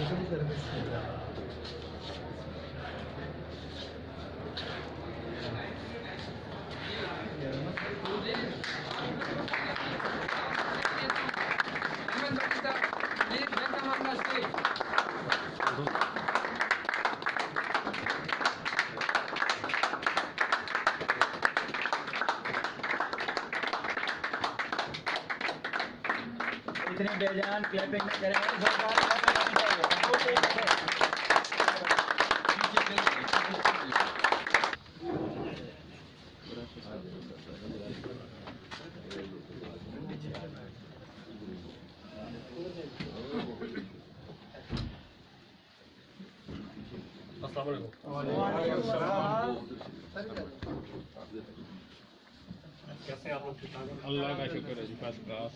इतनी बेजान क्लैपिंग में करें कैसे आप लोग? अल्लाह का शुक्र है जी। First class.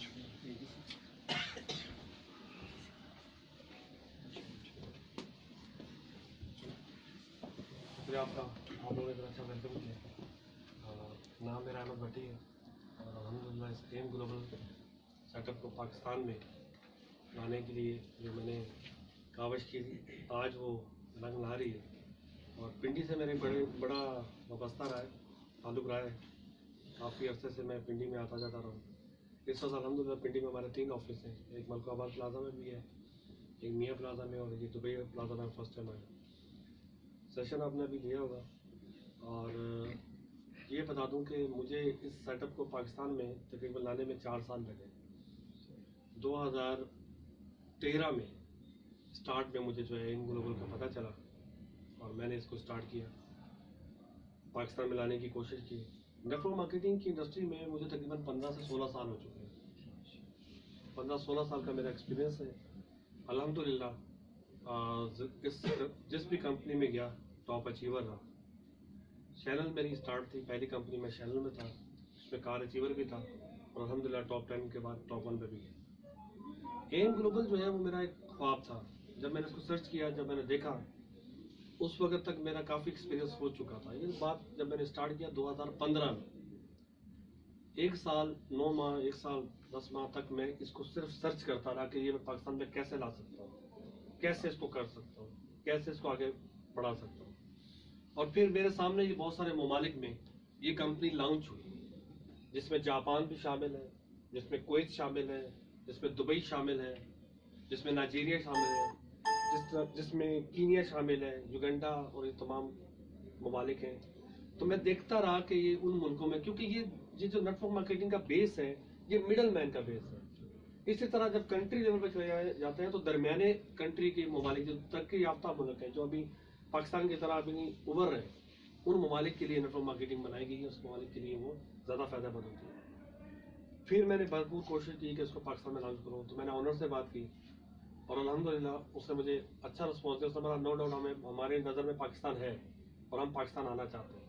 आपका आप लोगों ने इतना अच्छा वेलकम किया। नाम मेरा अहमद भट्टी है और अल्हम्दुलिल्लाह इस एम ग्लोबल सेटअप को पाकिस्तान में लाने के लिए जो मैंने काविश की थी, आज वो रंग ला रही है। और पिंडी से मेरे बड़ा वाबस्ता रहा है, ताल्लुक़ रहा है। काफ़ी अरसे से मैं पिंडी में आता जाता रहा हूँ। इस वक्त अल्हम्दुलिल्लाह पिंडी में हमारे 3 ऑफिस हैं। एक मलकाबाद प्लाजा में भी है, एक मियाँ प्लाजा में, और ये दुबई प्लाजा में फर्स्ट टाइम आया। सेशन आपने अभी लिया होगा। और ये बता दूं कि मुझे इस सेटअप को पाकिस्तान में तकरीबन लाने में 4 साल लगे। 2013 में स्टार्ट में मुझे जो है एम ग्लोबल का पता चला और मैंने इसको स्टार्ट किया, पाकिस्तान में लाने की कोशिश की। नेटवर्क मार्केटिंग की इंडस्ट्री में मुझे तकरीबन 15 से 16 साल हो चुके हैं। 15-16 साल का मेरा एक्सपीरियंस है। अल्हम्दुलिल्लाह जिस भी कंपनी में गया टॉप अचीवर रहा। शैनल मेरी स्टार्ट थी, पहली कंपनी में शैनल में था, उसमें कार अचीवर भी था और अल्हम्दुलिल्लाह टॉप 10 के बाद टॉप 1 पे भी गया। एम ग्लोबल जो है वो मेरा एक ख्वाब था। जब मैंने उसको सर्च किया, जब मैंने देखा, उस वक्त तक मेरा काफ़ी एक्सपीरियंस हो चुका था। ये बात जब मैंने स्टार्ट किया 2015 में, 1 साल 9 माह 1 साल 10 माह तक मैं इसको सिर्फ सर्च करता रहा कि ये मैं पाकिस्तान में कैसे ला सकता हूँ, कैसे इसको कर सकता हूँ, कैसे इसको आगे बढ़ा सकता हूँ। और फिर मेरे सामने ये बहुत सारे ममालिक में ये कंपनी लॉन्च हुई, जिसमें जापान भी शामिल है, जिसमें कुवैत शामिल है, जिसमें दुबई शामिल है, जिसमें नाइजीरिया शामिल है, जिसमें कीनिया शामिल है, युगांडा, और ये तमाम ममालिक हैं। तो मैं देखता रहा कि ये उन मुल्कों में, क्योंकि ये जो नेटवर्क मार्केटिंग का बेस है ये मिडल मैन का बेस है। इसी तरह जब कंट्री लेवल पर चले जाते हैं तो दरमियाने कंट्री के ममालिक, जो तरक्की याफ्ता मुल्क हैं, जो अभी पाकिस्तान की तरह अभी नहीं उभर रहे, उन ममालिक के लिए नेटवर्क मार्केटिंग बनाई गई है। उस ममालिक के लिए वो ज़्यादा फ़ायदेमंद होती है। फिर मैंने भरपूर कोशिश की कि इसको पाकिस्तान में लॉन्च करूँ। तो मैंने ऑनर से बात की और अल्हम्दुलिल्लाह उसने मुझे अच्छा रिस्पॉन्स दिया। उसने बोला नो डाउट हमारे नज़र में पाकिस्तान है और हम पाकिस्तान आना चाहते हैं।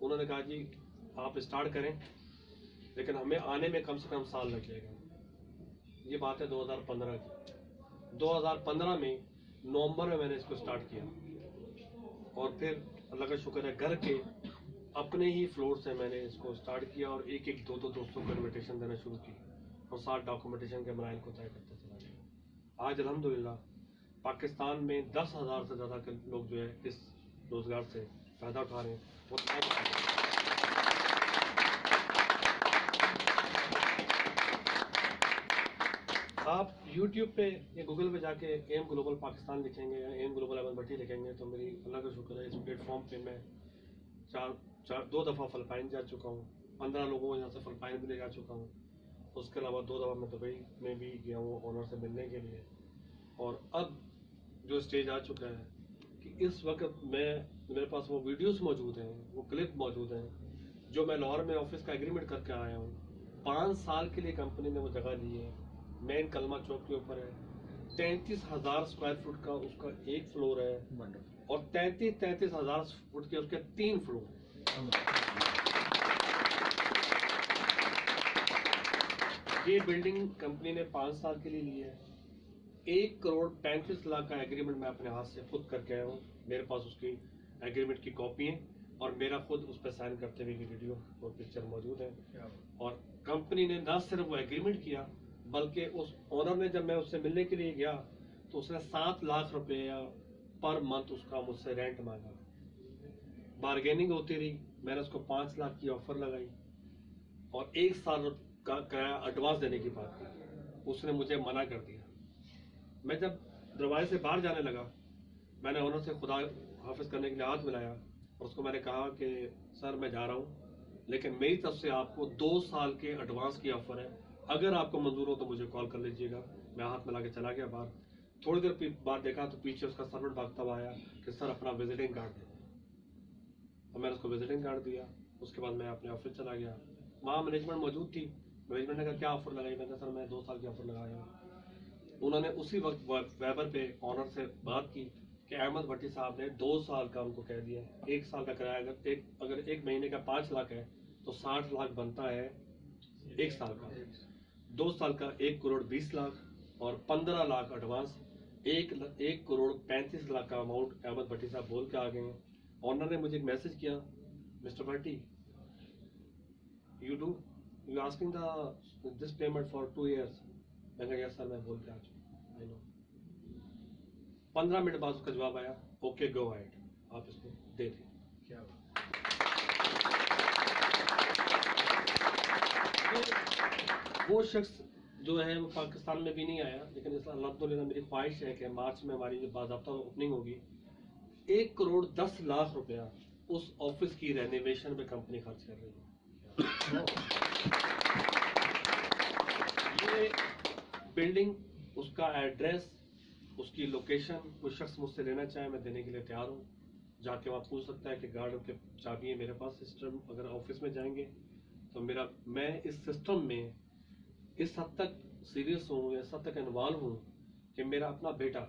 उन्होंने कहा जी आप स्टार्ट करें, लेकिन हमें आने में कम से कम साल लग जाएगा। ये बात है 2015 की। 2015 में नवंबर में मैंने इसको स्टार्ट किया और फिर अल्लाह का शुक्र है घर के अपने ही फ्लोर से मैंने इसको स्टार्ट किया और एक एक दो दोस्तों को इन्विटेशन देना शुरू की और साथ डॉक्यूमेंटेशन के मराइल को तय करते चला गया। आज अल्हम्दुलिल्लाह पाकिस्तान में 10,000 से ज़्यादा के लोग जो है इस रोज़गार से फ़ायदा उठा रहे हैं। आप YouTube पे या गूगल पे जाके एम ग्लोबल पाकिस्तान लिखेंगे या एम ग्लोबल अहमद भट्टी लिखेंगे तो मेरी अल्लाह का शुक्र है इस प्लेटफॉर्म पे मैं 2 दफ़ा फ़िलिपाइन जा चुका हूँ। 15 लोगों को यहाँ से फ़िलिपाइन भी ले जा चुका हूँ। उसके अलावा 2 दफ़ा मैं दुबई में भी गया हूँ ऑनर से मिलने के लिए। और अब जो स्टेज आ चुका है कि इस वक्त मेरे पास वो वीडियोस मौजूद हैं, वो क्लिप मौजूद हैं, जो मैं लाहौर में ऑफिस का एग्रीमेंट करके आया हूँ। 5 साल के लिए कंपनी ने वो जगह ली है, मेन कलमा चौक के ऊपर है। 33,000 स्क्वायर फुट का उसका एक फ्लोर है और 33,000 फुट के उसके 3 फ्लोर हैं। ये बिल्डिंग कंपनी ने 5 साल के लिए ली है। 1 करोड़ 35 लाख का एग्रीमेंट मैं अपने हाथ से खुद करके आया हूँ। मेरे पास उसकी एग्रीमेंट की कॉपी है और मेरा खुद उस पर साइन करते हुए की वीडियो और पिक्चर मौजूद है। और कंपनी ने ना सिर्फ वो एग्रीमेंट किया, बल्कि उस ऑनर ने, जब मैं उससे मिलने के लिए गया तो उसने 7 लाख रुपया पर मंथ उसका मुझसे रेंट मांगा। बार्गेनिंग होती रही, मैंने उसको 5 लाख की ऑफर लगाई और 1 साल का किराया एडवांस देने की बात की, उसने मुझे मना कर दिया। मैं जब दरवाजे से बाहर जाने लगा, मैंने ओनर से खुदा हाफिज करने के लिए हाथ मिलाया और उसको मैंने कहा कि सर मैं जा रहा हूँ, लेकिन मेरी तरफ से आपको 2 साल के एडवांस की ऑफर है, अगर आपको मंजूर हो तो मुझे कॉल कर लीजिएगा। मैं हाथ मिला के चला गया बाहर। थोड़ी देर बाद देखा तो पीछे उसका सर्वेंट भागता हुआ आया कि सर अपना विजिटिंग कार्ड दे। और मैंने उसको विजिटिंग कार्ड दिया। उसके बाद मैं अपने ऑफिस चला गया, वहाँ मैनेजमेंट मौजूद थी। मैनेजमेंट ने कहा क्या ऑफर लगाई? मैंने कहा सर मैं 2 साल की ऑफर लगाया हूँ। उन्होंने उसी वक्त वेबर पे ऑनर से बात की कि अहमद भट्टी साहब ने 2 साल का उनको कह दिया है। 1 साल का किराया अगर 1 महीने का 5 लाख है तो 60 लाख बनता है 1 साल का। 2 साल का 1 करोड़ 20 लाख और 15 लाख एडवांस, 1 करोड़ 35 लाख का अमाउंट अहमद भट्टी साहब बोल के आ गए हैं। ऑनर ने मुझे एक मैसेज किया, mister Bhatti you asking this payment for 2 years। मैं कहा यस सर, मैं बोल के आ चुका, आई नो। 15 मिनट बाद उसका जवाब आया, ओके गो अहेड, आप इसको दे दें। क्या वो शख्स जो है वो पाकिस्तान में भी नहीं आया, लेकिन अल्हम्दुलिल्लाह मेरी ख्वाहिश है कि मार्च में हमारी जो बाज़ाब्ता ओपनिंग होगी, 1 करोड़ 10 लाख रुपया उस ऑफिस की रेनोवेशन में कंपनी खर्च कर रही है। ये बिल्डिंग, उसका एड्रेस, उसकी लोकेशन कोई शख्स मुझसे लेना चाहे मैं देने के लिए तैयार हूँ। जाके वहाँ पूछ सकता है कि गार्ड के चाबी है मेरे पास। सिस्टम अगर ऑफिस में जाएंगे तो मैं इस सिस्टम में इस हद तक सीरियस हूँ, इस हद तक इन्वॉल्व हूँ कि मेरा अपना बेटा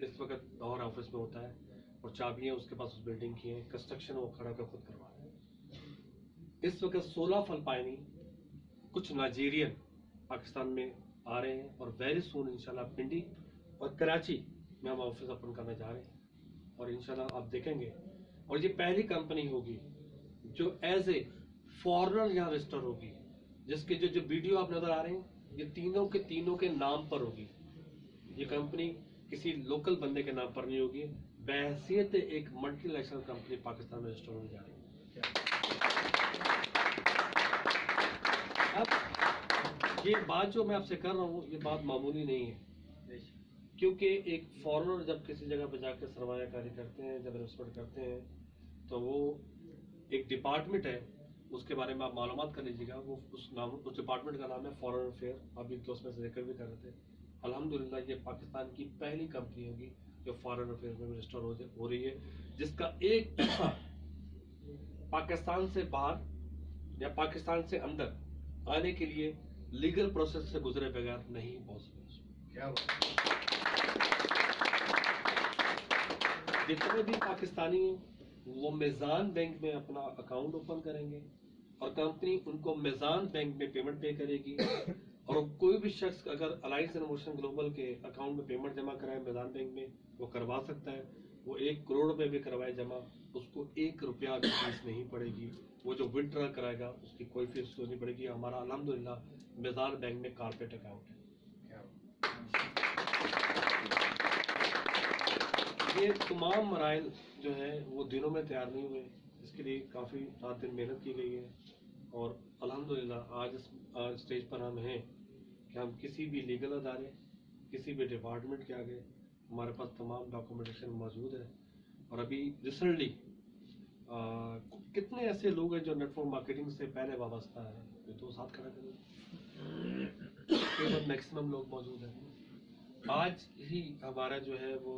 इस वक्त और ऑफिस में होता है और चाबियाँ उसके पास उस बिल्डिंग की हैं। कंस्ट्रक्शन वो खड़ा कर खुद करवा रहा है। इस वक्त 16 फलपायनी कुछ नाइजीरियन पाकिस्तान में आ रहे हैं और वेरी सून इंशाल्लाह पिंडी और कराची में हम ऑफिस ओपन करने जा रहे हैं और इंशाल्लाह आप देखेंगे। और ये पहली कंपनी होगी जो एज ए फॉरेनर यहाँ रजिस्टर होगी, जिसके जो वीडियो आप नजर आ रहे हैं ये तीनों के नाम पर होगी। ये कंपनी किसी लोकल बंदे के नाम पर नहीं होगी, बहैसियत एक मल्टीनेशनल कंपनी पाकिस्तान में रजिस्टर होने जा रही है। अब ये बात जो मैं आपसे कर रहा हूँ ये बात मामूली नहीं है, क्योंकि एक फॉरेनर जब किसी जगह पर जाकर सरमायाकारी करते हैं, जब इन्वेस्टमेंट करते हैं, तो वो एक डिपार्टमेंट है, उसके बारे में आप मालूमात कर लीजिएगा। वो उस डिपार्टमेंट का नाम है फॉरेन अफेयर। अभी तो उसमें से जिक्र भी कर रहे थे। अल्हम्दुलिल्लाह ये पाकिस्तान की पहली कंपनी होगी जो फॉरेन अफेयर में रजिस्टर हो रही है, जिसका एक पैसा पाकिस्तान से बाहर या पाकिस्तान से अंदर आने के लिए लीगल प्रोसेस से गुजरे बगैर नहीं पॉसिबल। क्या जितने भी पाकिस्तानी हैं वो मेज़ान बैंक में अपना अकाउंट ओपन करेंगे और कंपनी उनको मेज़ान बैंक में पेमेंट पे करेगी। और कोई भी शख्स अगर अलायंस इनोवेशन ग्लोबल के अकाउंट में पेमेंट जमा कराए मेज़ान बैंक में, वो करवा सकता है। वो 1 करोड़ रुपए भी करवाए जमा, उसको 1 रुपया भी फीस नहीं पड़ेगी। वो जो विड्रॉ कराएगा उसकी कोई फीस नहीं पड़ेगी। हमारा अल्हम्दुलिल्लाह मेज़ान बैंक में कारपेट अकाउंट है। ये तमाम मराइल जो है वो दिनों में तैयार नहीं हुए, इसके लिए काफ़ी रात दिन मेहनत की गई है। और अल्हम्दुलिल्लाह आज इस स्टेज पर हम हैं कि हम किसी भी लीगल अदारे, किसी भी डिपार्टमेंट के आगे हमारे पास तमाम डॉक्यूमेंटेशन मौजूद है। और अभी रिसेंटली कितने ऐसे लोग हैं जो नेटवर्क मार्केटिंग से पहले वाबस्ता है, ये तो साथ खड़ा करें, मैक्सिमम लोग मौजूद हैं। आज ही हमारा जो है वो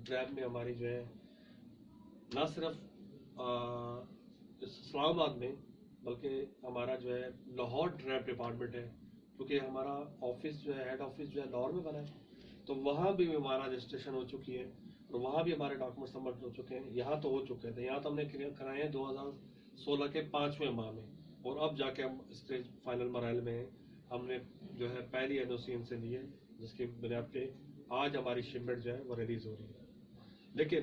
ड्रैब में हमारी जो है ना सिर्फ इस्लामाबाद में बल्कि हमारा जो है लाहौर ड्रैब डिपार्टमेंट है, क्योंकि हमारा ऑफिस जो है हेड ऑफिस जो है लाहौर में बना है, तो वहाँ भी हमारा रजिस्ट्रेशन हो चुकी है और वहाँ भी हमारे डॉक्यूमेंट सबमिट हो चुके हैं। यहाँ तो हो चुके थे, यहाँ तो हमने कराए हैं 2016 के 5वें माह में, और अब जाके हम स्टेज फाइनल मराइल में हैं। हमने जो है पहली एनओसी इनसे ली है, जिसकी बुनियाद पे आज हमारी शिपमेंट जो है वो रिलीज हो रही है। लेकिन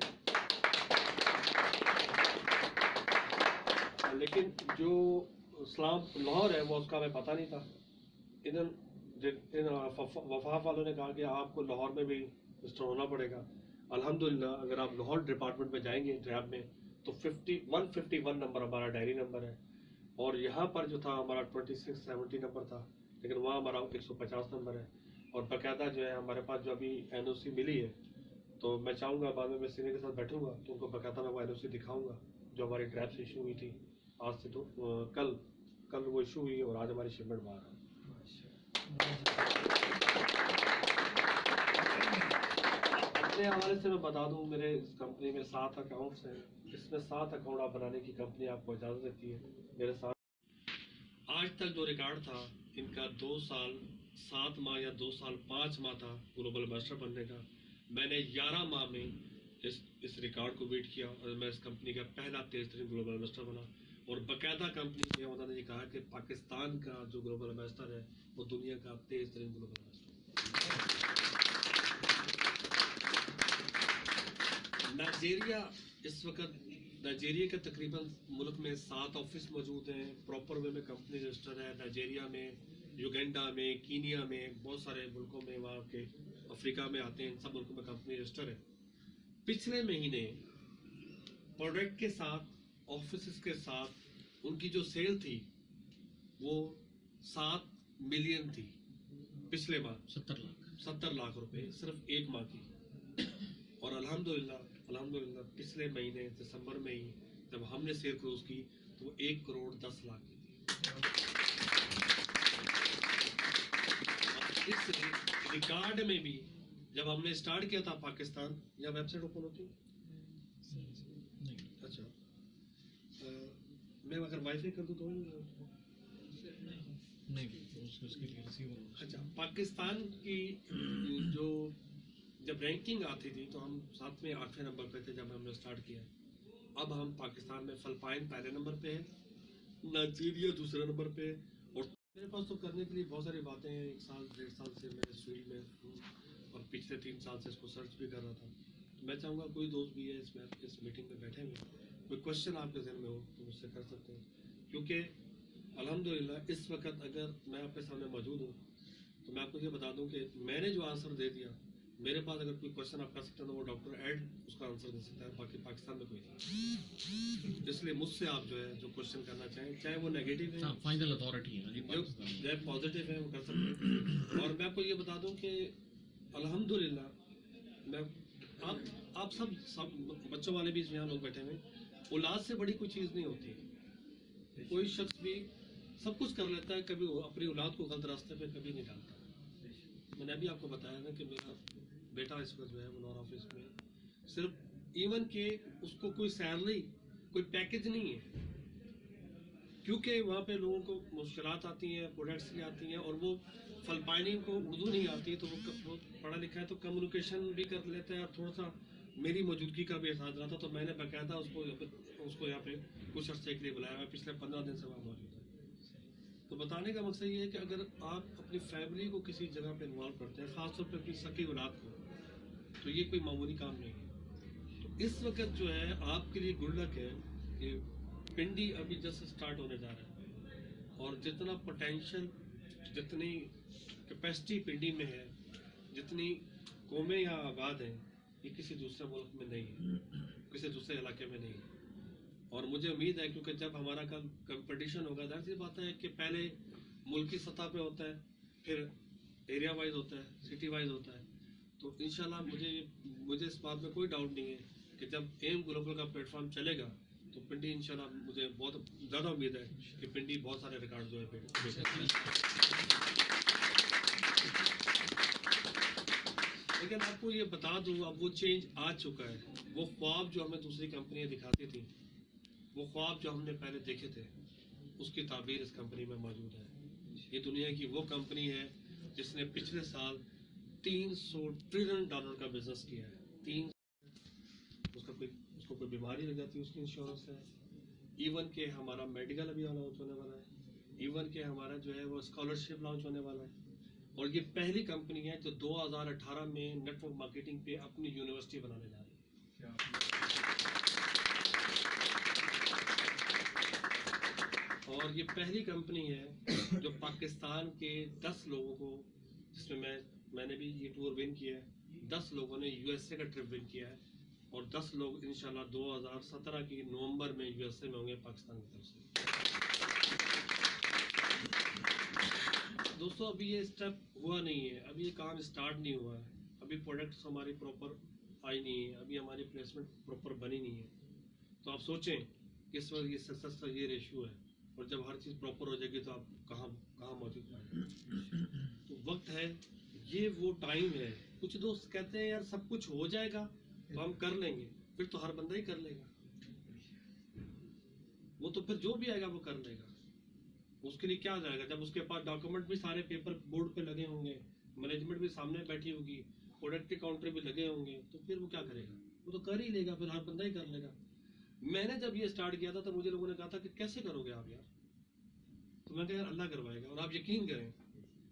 जो इस्लाम लाहौर है वो उसका हमें पता नहीं था। इधर वफाक वालों ने कहा कि आपको लाहौर में भी रजिस्टर होना पड़ेगा। अल्हम्दुलिल्लाह अगर आप लाहौर डिपार्टमेंट में जाएंगे ड्रैब में तो 151 नंबर हमारा डायरी नंबर है, और यहाँ पर जो था हमारा 2670 नंबर था, लेकिन वहाँ हमारा 150 नंबर है। और बाकायदा जो है हमारे पास जो अभी NOC मिली है, तो मैं चाहूँगा बाद में मैं सीनियर के साथ बैठूंगा तो उनको बाकायदा मैं वो NOC दिखाऊंगा जो हमारी ड्रैब से इशू हुई थी। आज से तो कल वो इशू हुई और आज हमारी शिपमेंट बाहर है। अपने हवाले से मैं बता दूं, मेरे इस कंपनी में 7 अकाउंट्स हैं। इसमें 7 अकाउंट आप बनाने की कंपनी आपको इजाज़त देती है। मेरे साथ आज तक जो रिकॉर्ड था इनका 2 साल 7 माह या 2 साल 5 माह था ग्लोबल मास्टर बनने का। मैंने 11 माह में इस रिकॉर्ड को बीट किया और मैं इस कंपनी का पहला तेज तरीन ग्लोबल मास्टर बना। और बाकायदा कंपनी में उन्होंने ये कहा कि पाकिस्तान का जो ग्लोबल मास्टर है वो दुनिया का तेज तरीन ग्लोबल मास्टर। नाइजीरिया इस वक्त नाइजीरिया के तकरीबन मुल्क में 7 ऑफिस मौजूद हैं, प्रॉपर वे में कंपनी रजिस्टर है। नाइजीरिया में, युगांडा में, कीनिया में, बहुत सारे मुल्कों में, वहाँ के अफ्रीका में आते हैं, इन सब मुल्कों में कंपनी रजिस्टर है। पिछले महीने प्रोडक्ट के साथ ऑफिस के साथ उनकी जो सेल थी वो 7 मिलियन थी पिछले माह, 70 लाख रुपए सिर्फ एक माह की। और अल्हम्दुलिल्लाह पिछले महीने दिसंबर में ही जब हमने सेल क्लोज की तो वो 1 करोड़ 10 लाख की थी। इस रिकॉर्ड में भी जब हमने स्टार्ट किया था पाकिस्तान, या वेबसाइट ओपन होती है? अच्छा, मैं अगर वाईफाई कर दूं तो नहीं, अच्छा, पाकिस्तान की जो जब रैंकिंग आती थी तो हम 7वें 8वें नंबर पे थे जब हमने स्टार्ट किया। अब हम पाकिस्तान में फिलिपाइन पहले नंबर पे है, नाइजीरिया दूसरे नंबर पे है। और मेरे पास तो करने के लिए बहुत सारी बातें हैं। 1 साल 1.5 साल से मैं इस फील्ड में हूँ और पिछले 3 साल से इसको सर्च भी कर रहा था। तो मैं चाहूँगा कोई दोस्त भी है इस मीटिंग में बैठे हुए, कोई क्वेश्चन आपके जहन में हो तो मुझसे कर सकते हैं, क्योंकि अल्हम्दुलिल्लाह इस वक्त अगर मैं आपके सामने मौजूद हूँ तो मैं आपको ये बता दूं कि मैंने जो आंसर दे दिया, मेरे पास अगर कोई क्वेश्चन आप कर सकते हैं तो वो डॉक्टर एड उसका आंसर दे सकता है, बाकी पाकिस्तान में कोई नहीं। इसलिए मुझसे आप जो है जो क्वेश्चन करना चाहें, चाहे वो नेगेटिव है, फाइनल अथॉरिटी है जी, चाहे पॉजिटिव है, वो कर सकते हैं। और मैं आपको ये बता दूं कि अल्हम्दुलिल्लाह मैं आप सब बच्चों वाले भी यहाँ लोग बैठे हुए, औलाद से बड़ी कोई चीज़ नहीं होती। कोई शख्स भी सब कुछ कर लेता है, कभी अपनी औलाद को गलत रास्ते पे कभी नहीं डालता। मैंने अभी आपको बताया ना कि मेरा बेटा इस वक्त जो है वो नॉन ऑफिस में, सिर्फ इवन के उसको कोई सैलरी कोई पैकेज नहीं है, क्योंकि वहाँ पे लोगों को मुश्किलात आती हैं, प्रोडक्ट्स भी आती हैं, और वो फिलिपाइनी को उर्दू नहीं आती तो वो पढ़ा लिखा है तो कम्युनिकेशन भी कर लेता है। और थोड़ा सा मेरी मौजूदगी का भी एहसास रहा था तो मैंने बाकायदा उसको यहाँ पे कुछ अर्से के लिए बुलाया। मैं पिछले 15 दिन से वहाँ मौजूद है। तो बताने का मकसद ये है कि अगर आप अपनी फैमिली को किसी जगह पे इन्वॉल्व करते हैं, ख़ासतौर पे अपनी सकी औलाद को, तो ये कोई मामूली काम नहीं है। तो इस वक्त जो है आपके लिए गुड लक है कि पिंडी अभी जस्ट स्टार्ट होने जा रहा है, और जितना पोटेंशियल, जितनी कैपेसिटी पिंडी में है, जितनी कौमें यहाँ आबाद हैं, ये किसी दूसरे मुल्क में नहीं है, किसी दूसरे इलाके में नहीं है। और मुझे उम्मीद है क्योंकि जब हमारा कल कंपटीशन होगा, जाहिर सी बात है कि पहले मुल्की सतह पे होता है, फिर एरिया वाइज होता है, सिटी वाइज होता है। तो इंशाल्लाह मुझे इस बात में कोई डाउट नहीं है कि जब एम ग्लोबल का प्लेटफॉर्म चलेगा तो पिंडी इंशाल्लाह, मुझे बहुत ज़्यादा उम्मीद है कि पिंडी बहुत सारे रिकॉर्ड जो है लेकिन आपको ये बता दूँ, अब वो चेंज आ चुका है। वो ख्वाब जो हमें दूसरी कंपनियाँ दिखाती थी, वो ख्वाब जो हमने पहले देखे थे, उसकी ताबीर इस कंपनी में मौजूद है। ये दुनिया की वो कंपनी है जिसने पिछले साल $300 ट्रिलियन का बिजनेस किया है। उसको कोई बीमारी लग जाती है, उसकी इंश्योरेंस है। इवन के हमारा मेडिकल अभी लॉन्च होने वाला है। इवन के हमारा जो है वो स्कॉलरशिप लॉन्च होने वाला है। और ये पहली कंपनी है जो 2018 में नेटवर्क मार्केटिंग पे अपनी यूनिवर्सिटी बनाने जा रही है। और ये पहली कंपनी है जो पाकिस्तान के 10 लोगों को, जिसमें मैंने भी ये टूर विन किया है, 10 लोगों ने यूएसए का ट्रिप विन किया है और 10 लोग इंशाल्लाह 2017 की नवंबर में यूएसए में होंगे पाकिस्तान की तरफ से। दोस्तों अभी ये स्टेप हुआ नहीं है, अभी ये काम स्टार्ट नहीं हुआ है, अभी प्रोडक्ट्स हमारी प्रॉपर आई नहीं है, अभी हमारी प्लेसमेंट प्रॉपर बनी नहीं है। तो आप सोचें किस वक्त ये सक्सेस का ये रेशियो है, और जब हर चीज़ प्रॉपर हो जाएगी तो आप कहाँ कहाँ मौजूद पाएंगे। तो वक्त है, ये वो टाइम है। कुछ दोस्त कहते हैं यार सब कुछ हो जाएगा तो हम कर लेंगे, फिर तो हर बंदा ही कर लेगा, वो तो फिर जो भी आएगा वो कर लेगा। उसके लिए क्या जाएगा, जब उसके पास डॉक्यूमेंट भी सारे पेपर बोर्ड पे लगे होंगे, मैनेजमेंट भी सामने बैठी होगी, प्रोडक्ट के काउंटर भी लगे होंगे, तो फिर वो क्या करेगा, वो तो कर ही लेगा, फिर हर बंदा ही कर लेगा। मैंने जब ये स्टार्ट किया था तो मुझे लोगों ने कहा था कि कैसे करोगे आप यार, तो मैं कहा यार अल्लाह करवाएगा। और आप यकीन करें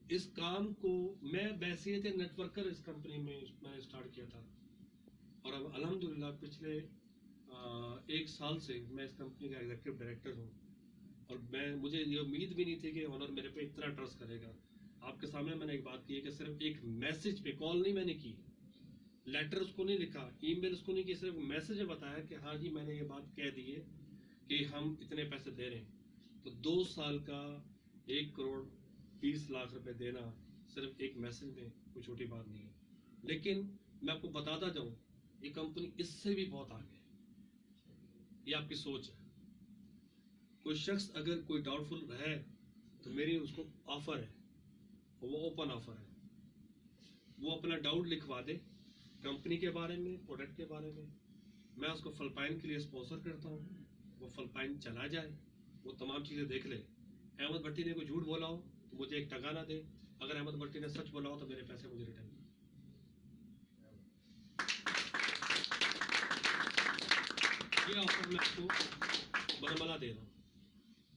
इस काम को मैं वैसे थे नेटवर्कर इस कंपनी में मैंने स्टार्ट किया था, और अब अल्हम्दुलिल्लाह पिछले 1 साल से मैं इस कंपनी का एग्जीक्यूटिव डायरेक्टर हूँ। और मुझे ये उम्मीद भी नहीं थी कि ऑनर मेरे पे इतना ट्रस्ट करेगा। आपके सामने मैंने एक बात की है कि सिर्फ एक मैसेज पे, कॉल नहीं मैंने की, लेटर उसको नहीं लिखा, ईमेल उसको नहीं की, सिर्फ मैसेज में बताया कि हाँ जी मैंने ये बात कह दी है कि हम इतने पैसे दे रहे हैं। तो 2 साल का 1 करोड़ 20 लाख रुपए देना सिर्फ एक मैसेज में कोई छोटी बात नहीं है। लेकिन मैं आपको बताता जाऊं, ये कंपनी इससे भी बहुत आगे है। ये आपकी सोच है। कोई शख्स अगर कोई डाउटफुल है तो मेरी उसको ऑफर है, वो ओपन ऑफर है, वो अपना डाउट लिखवा दे कंपनी के बारे में, प्रोडक्ट के बारे में, मैं उसको फिलिपाइन के लिए स्पॉन्सर करता हूँ। वो फिलिपाइन चला जाए, वो तमाम चीज़ें देख ले। अहमद भट्टी ने कोई झूठ बोला हो तो मुझे 1 टका ना दे, अगर अहमद भट्टी ने सच बोला हो तो मेरे पैसे मुझे रिटर्न। ये ऑफर मैं आपको बरमला दे रहा हूँ।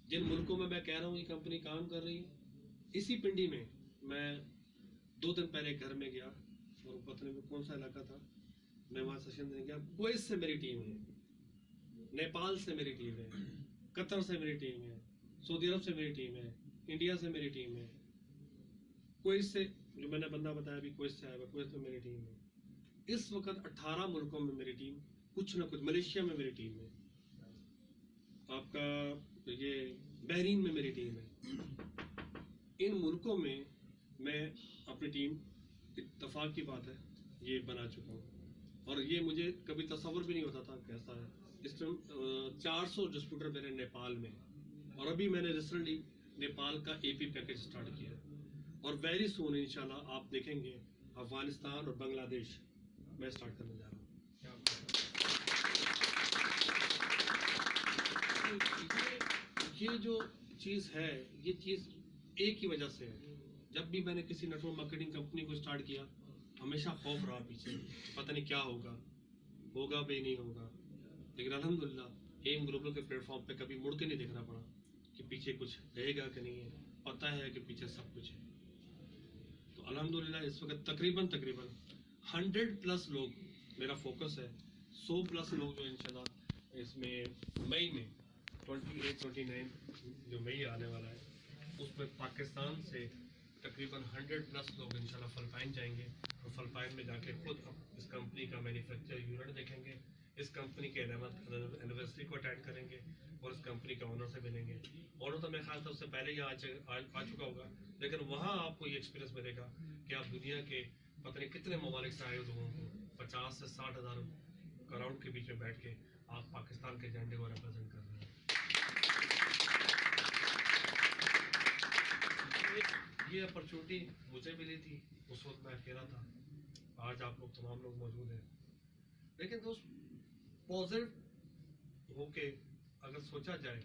जिन मुल्कों में मैं कह रहा हूँ ये कंपनी काम कर रही है, इसी पिंडी में मैं 2 दिन पहले घर में गया और पता नहीं कौन सा इलाका था, मैं वहाँ सेशन देने गया। कुवैत से मेरी टीम है, नेपाल से मेरी टीम है, कतर से मेरी टीम है, सऊदी अरब से मेरी टीम है, इंडिया से मेरी टीम है, कुवैत से जो मैंने बंदा बताया अभी कुवैत से आया हुआ, कुवैत में मेरी टीम है। इस वक्त 18 मुल्कों में मेरी टीम, कुछ ना कुछ, मलेशिया में मेरी टीम है, आपका ये बहरीन में मेरी टीम है। इन मुल्कों में मैं अपनी टीम, इत्तफाक की बात है, ये बना चुका हूँ। और ये मुझे कभी तस्वर भी नहीं होता था कैसा है। इस टाइम 400 डिस्ट्रीब्यूटर मेरे नेपाल में, और अभी मैंने रिसेंटली नेपाल का एपी पैकेज स्टार्ट किया, और वेरी सून इंशाल्लाह आप देखेंगे अफगानिस्तान और बांग्लादेश मैं स्टार्ट करने जा रहा हूँ। ये जो चीज़ है, ये चीज़ एक ही वजह से है। जब भी मैंने किसी नेटवर्क मार्केटिंग कंपनी को स्टार्ट किया, हमेशा खौफ रहा पीछे, पता नहीं क्या होगा, होगा भी नहीं होगा। लेकिन अल्हम्दुलिल्लाह एम ग्लोबल के प्लेटफॉर्म पे कभी मुड़ के नहीं देखना पड़ा कि पीछे कुछ रहेगा कि नहीं है, पता है कि पीछे सब कुछ है। तो अल्हम्दुलिल्लाह इस वक्त तकरीबन 100+ लोग, मेरा फोकस है 100+ लोग जो इंशाल्लाह इसमें मई में 28-29 जो मई आने वाला है, उसमें पाकिस्तान से तकरीबन 100+ लोग इंशाल्लाह फिलिपाइन जाएंगे, और फिलिपाइन में जाके खुद इस कंपनी का मैन्युफैक्चर यूनिट देखेंगे, इस कंपनी के 11th एनिवर्सरी को अटेंड करेंगे, और इस कंपनी के ऑनर से मिलेंगे। ऑनर तो मेरे ख्याल से उससे पहले ही आ चुका होगा, लेकिन वहाँ आपको ये एक्सपीरियंस मिलेगा कि आप दुनिया के पता नहीं कितने ममालिक से आए लोगों को 50 से 60 हज़ार क्राउड के बीच में बैठ के आप पाकिस्तान के झंडे को रिप्रेजेंट कर रहे हैं। ये अपॉर्चुनिटी मुझे मिली थी, उस वक्त मैं अकेला था, आज आप लोग तमाम लोग मौजूद हैं। लेकिन दोस्त पॉजिटिव होके अगर सोचा जाए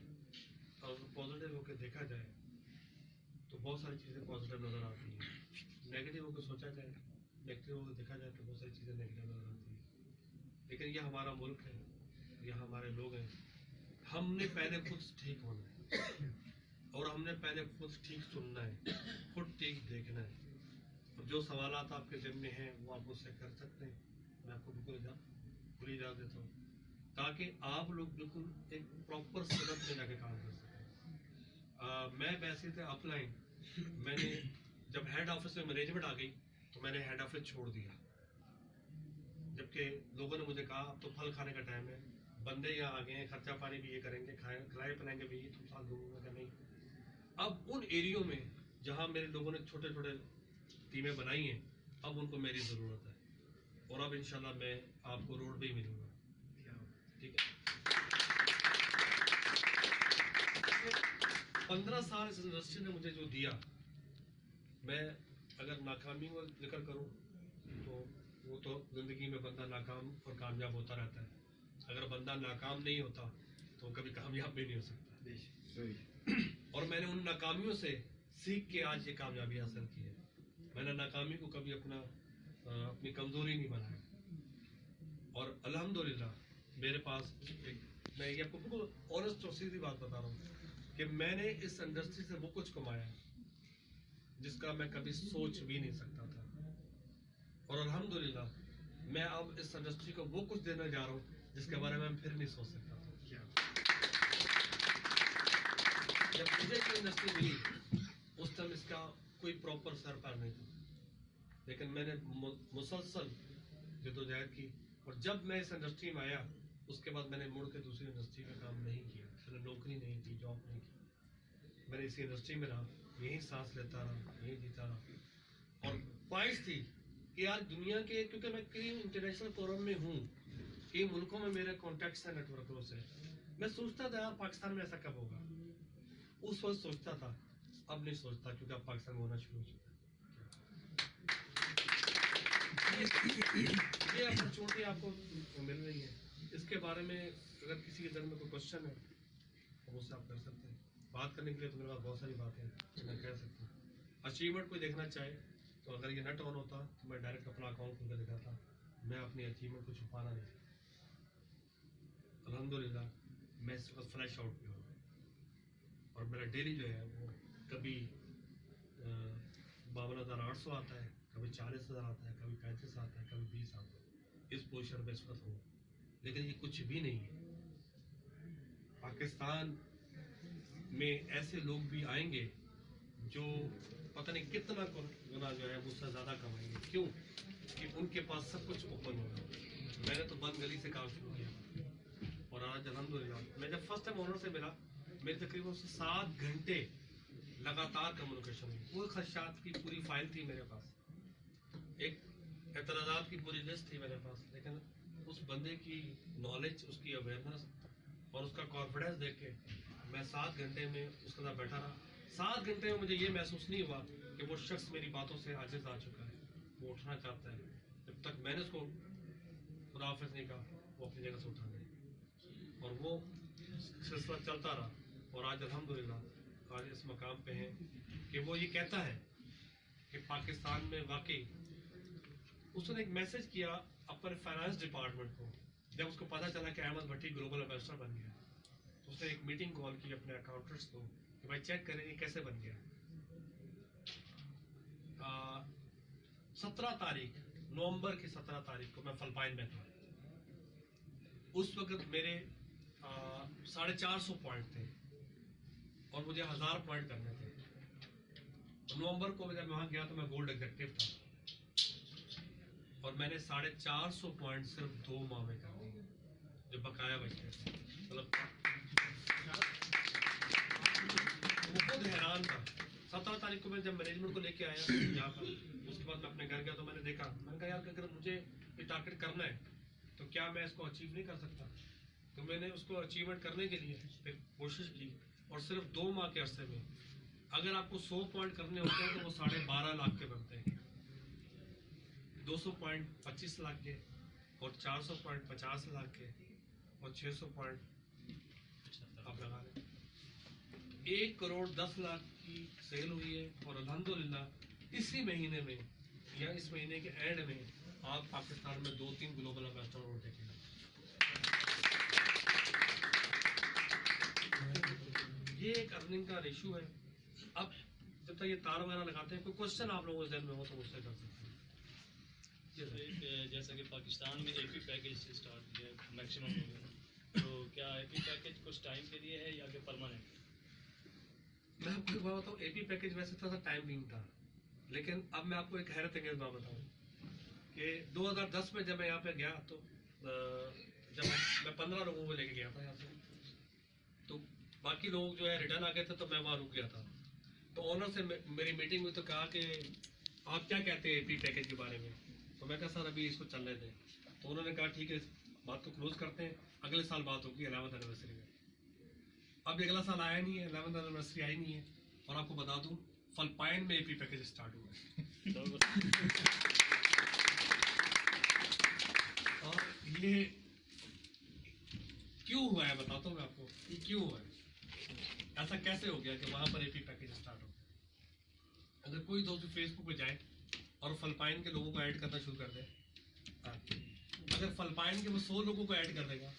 और पॉजिटिव होके देखा जाए तो बहुत सारी चीज़ें पॉजिटिव नज़र आती हैं। नेगेटिव होकर सोचा जाए, नेगेटिव होकर देखा जाए तो बहुत सारी चीज़ें नेगेटिव नज़र आती हैं। लेकिन यह हमारा मुल्क है, यह हमारे लोग हैं, हमने पहले खुद ठीक होना है, और हमने पहले खुद ठीक सुनना है, खुद ठीक देखना है। और जो सवालात आपके ज़हन में हैं वो आप मुझसे कर सकते हैं, मैं आपको बिल्कुल खुली इजाज़त देता हूँ, ताकि आप लोग बिल्कुल एक प्रॉपर सिलत में जाके काम कर सकें। मैं वैसे थे अपलाइन, मैंने जब हेड ऑफिस में मैनेजमेंट आ गई तो मैंने हेड ऑफिस छोड़ दिया, जबकि लोगों ने मुझे कहा अब तो फल खाने का टाइम है, बंदे यहाँ आ गए हैं, खर्चा पानी भी ये करेंगे, खिलाए पिलाएंगे भी, तुम साथ दूंगा नहीं। अब उन एरियो में जहाँ मेरे लोगों ने छोटे छोटे टीमें बनाई हैं, अब उनको मेरी ज़रूरत है, और अब इंशाल्लाह मैं आपको रोड पे ही मिलूंगा, ठीक है। 15 साल इस इंडस्ट्री ने मुझे जो दिया, मैं अगर नाकामी को जिक्र करूं तो वो तो ज़िंदगी में बंदा नाकाम और कामयाब होता रहता है, अगर बंदा नाकाम नहीं होता तो कभी कामयाब भी नहीं हो सकता। और मैंने उन नाकामियों से सीख के आज ये कामयाबी हासिल की है। मैंने नाकामी को कभी अपनी कमजोरी नहीं बनाया, और अल्हम्दुलिल्लाह मेरे पास मैं ये आपको बिल्कुल ऑनेस्ट और सीधी बात बता रहा हूँ कि मैंने इस इंडस्ट्री से वो कुछ कमाया जिसका मैं कभी सोच भी नहीं सकता था, और अल्हम्दुलिल्लाह मैं अब इस इंडस्ट्री को वो कुछ देने जा रहा हूँ जिसके बारे में मैं फिर नहीं सोच सकता था। जब मुझे ये इंडस्ट्री मिली उस टाइम इसका कोई प्रॉपर सर पैर नहीं था, लेकिन मैंने मुसलसल जद्दोजहद की, और जब मैं इस इंडस्ट्री में आया उसके बाद मैंने मुड़ के दूसरी इंडस्ट्री में काम नहीं किया, मैंने नौकरी नहीं की, जॉब नहीं की, मैंने इसी इंडस्ट्री में रहा, यही सांस लेता रहा, यही जीता रहा। और ख्वाहिश थी कि यार दुनिया के, क्योंकि मैं कई इंटरनेशनल फोरम में हूँ, कई मुल्कों में मेरे कॉन्टैक्ट्स हैं, नेटवर्कों से, मैं सोचता था यार पाकिस्तान में ऐसा कब होगा, उस वक्त सोचता था, अब नहीं सोचता क्योंकि अब पाकिस्तान में होना शुरू हो चुका है। ये अपॉर्चुनिटी आपको मिल रही है, इसके बारे में अगर किसी के दिल में कोई क्वेश्चन है तो मुझसे आप कर सकते हैं। बात करने के लिए तो मेरे पास बहुत सारी बातें हैं मैं कह सकता हूँ। अचीवमेंट कोई देखना चाहे तो अगर ये नेट ऑन होता तो मैं डायरेक्ट अपना अकाउंट खुल कर दिखाता, मैं अपनी अचीवमेंट को छुपाना नहीं। अल्हम्दुलिल्लाह मैं इस वक्त फ्लैश आउट पे हूँ, और मेरा डेली जो है वो कभी 52,800 आता है, कभी 40,000 आता है, कभी 35 आता है, कभी 20 आता है। इस पोजीशन पे इस वक्त हूँ, लेकिन ये कुछ भी नहीं है। पाकिस्तान में ऐसे लोग भी आएंगे जो पता नहीं कितना गुना जो है मुझसे ज़्यादा कमाएंगे, क्यों कि उनके पास सब कुछ ओपन होगा। मैंने तो बंद गली से काम शुरू किया, और आज अल्हम्दुलिल्लाह मैं जब फर्स्ट टाइम ओनर से मिला, मेरे तकरीबन उससे 7 घंटे लगातार कम्युनिकेशन हुई। वो खदशात की पूरी फाइल थी मेरे पास, एक एतराज़ात की पूरी लिस्ट थी मेरे पास, लेकिन उस बंदे की नॉलेज, उसकी अवेयरनेस और उसका कॉन्फिडेंस देख के मैं 7 घंटे में उसके साथ बैठा रहा। 7 घंटे में मुझे ये महसूस नहीं हुआ कि वो शख्स मेरी बातों से आजिज़ आ चुका है, वो उठना चाहता है। जब तक मैंने उसको खुदा हाफिज़ नहीं कहा, वो अपनी जगह से उठा गया, और वो सिलसिला चलता रहा, और आज अल्हम्दुलिल्लाह आज इस मकाम पे हैं कि वो ये कहता है कि पाकिस्तान में वाकई। उसने एक मैसेज किया अपने फाइनेंस डिपार्टमेंट को, जब उसको पता चला कि अहमद भट्टी ग्लोबल एम्बेसडर बन गया, तो उसने एक मीटिंग कॉल की अपने अकाउंटेंट्स को कि भाई चेक करें ये कैसे बन गया। 17 तारीख नवंबर की 17 तारीख को मैं फिलिपाइन में था। उस वक्त मेरे 450 पॉइंट थे और मुझे 1000 पॉइंट करने थे। नवंबर को जब वहां गया तो मैं गोल्ड एग्जेक्टिव था, और मैंने 450 पॉइंट सिर्फ 2 माह में कर दिए जो बकाया बचे थे। मतलब वो खुद हैरान था। 17 तारीख को मैं जब मैनेजमेंट को लेके आया यहाँ पर, उसके बाद मैं अपने घर गया तो मैंने कहा यार अगर मुझे ये टारगेट करना है तो क्या मैं इसको अचीव नहीं कर सकता। तो मैंने उसको अचीवमेंट करने के लिए फिर कोशिश की, और सिर्फ 2 माह के अरसे में अगर आपको 100 पॉइंट करने होते हैं तो वो 12.5 लाख के बनते हैं, 200 पॉइंट 25 लाख के, और 400 पॉइंट 50 लाख के, और 600 पॉइंट आप लगा लें 1 करोड़ 10 लाख की सेल हुई है। और अल्हम्दुलिल्लाह इसी महीने में या इस महीने के एंड में आप पाकिस्तान में 2-3 ग्लोबल एम्बेसडर और देखेंगे। ये एक अर्निंग का रेशो है। अब जब तक ये तार वगैरह लगाते हैं, कोई क्वेश्चन आप लोगों के ज़हन में हो तो मुझसे कर सकते हैं। जैसा कि पाकिस्तान में एक ही पैकेज से स्टार्ट किया मैक्सिमम हो गया, तो क्या एक ही पैकेज कुछ टाइम के लिए है या कि परमानेंट? मैं आपको एक बात बताऊँ, एपी पैकेज वैसे थोड़ा सा टाइम लिंक था, लेकिन अब मैं आपको एक हैरत अंगेज बात बताऊँ कि 2010 में जब मैं यहाँ पे गया तो जब मैं 15 लोगों को लेके गया था यहाँ से, तो बाकी लोग जो है रिटर्न आ गए थे, तो मैं वहाँ रुक गया था। तो ऑनर से मेरी मीटिंग हुई तो कहा कि आप क्या कहते हैं एपी पैकेज के बारे में। तो मैं कहा सर अभी इसको चलने दें। तो उन्होंने कहा ठीक है, इस बात को क्लोज करते हैं, अगले साल बात होगी 11th एनिवर्सरी में। अब अगला साल आया नहीं है, 11th एनिवर्सरी आई नहीं है, और आपको बता दूं फलपाइन में एपी पैकेज स्टार्ट हुआ है। और ये क्यों हुआ है बताता हूँ मैं आपको, ये क्यों हुआ है, ऐसा कैसे हो गया कि वहां पर एपी पैकेज स्टार्ट हो गया। अगर कोई दोस्त फेसबुक पे जाए और फलपाइन के लोगों को ऐड करना शुरू कर दे, अगर फलपाइन के वो 100 लोगों को ऐड कर देगा,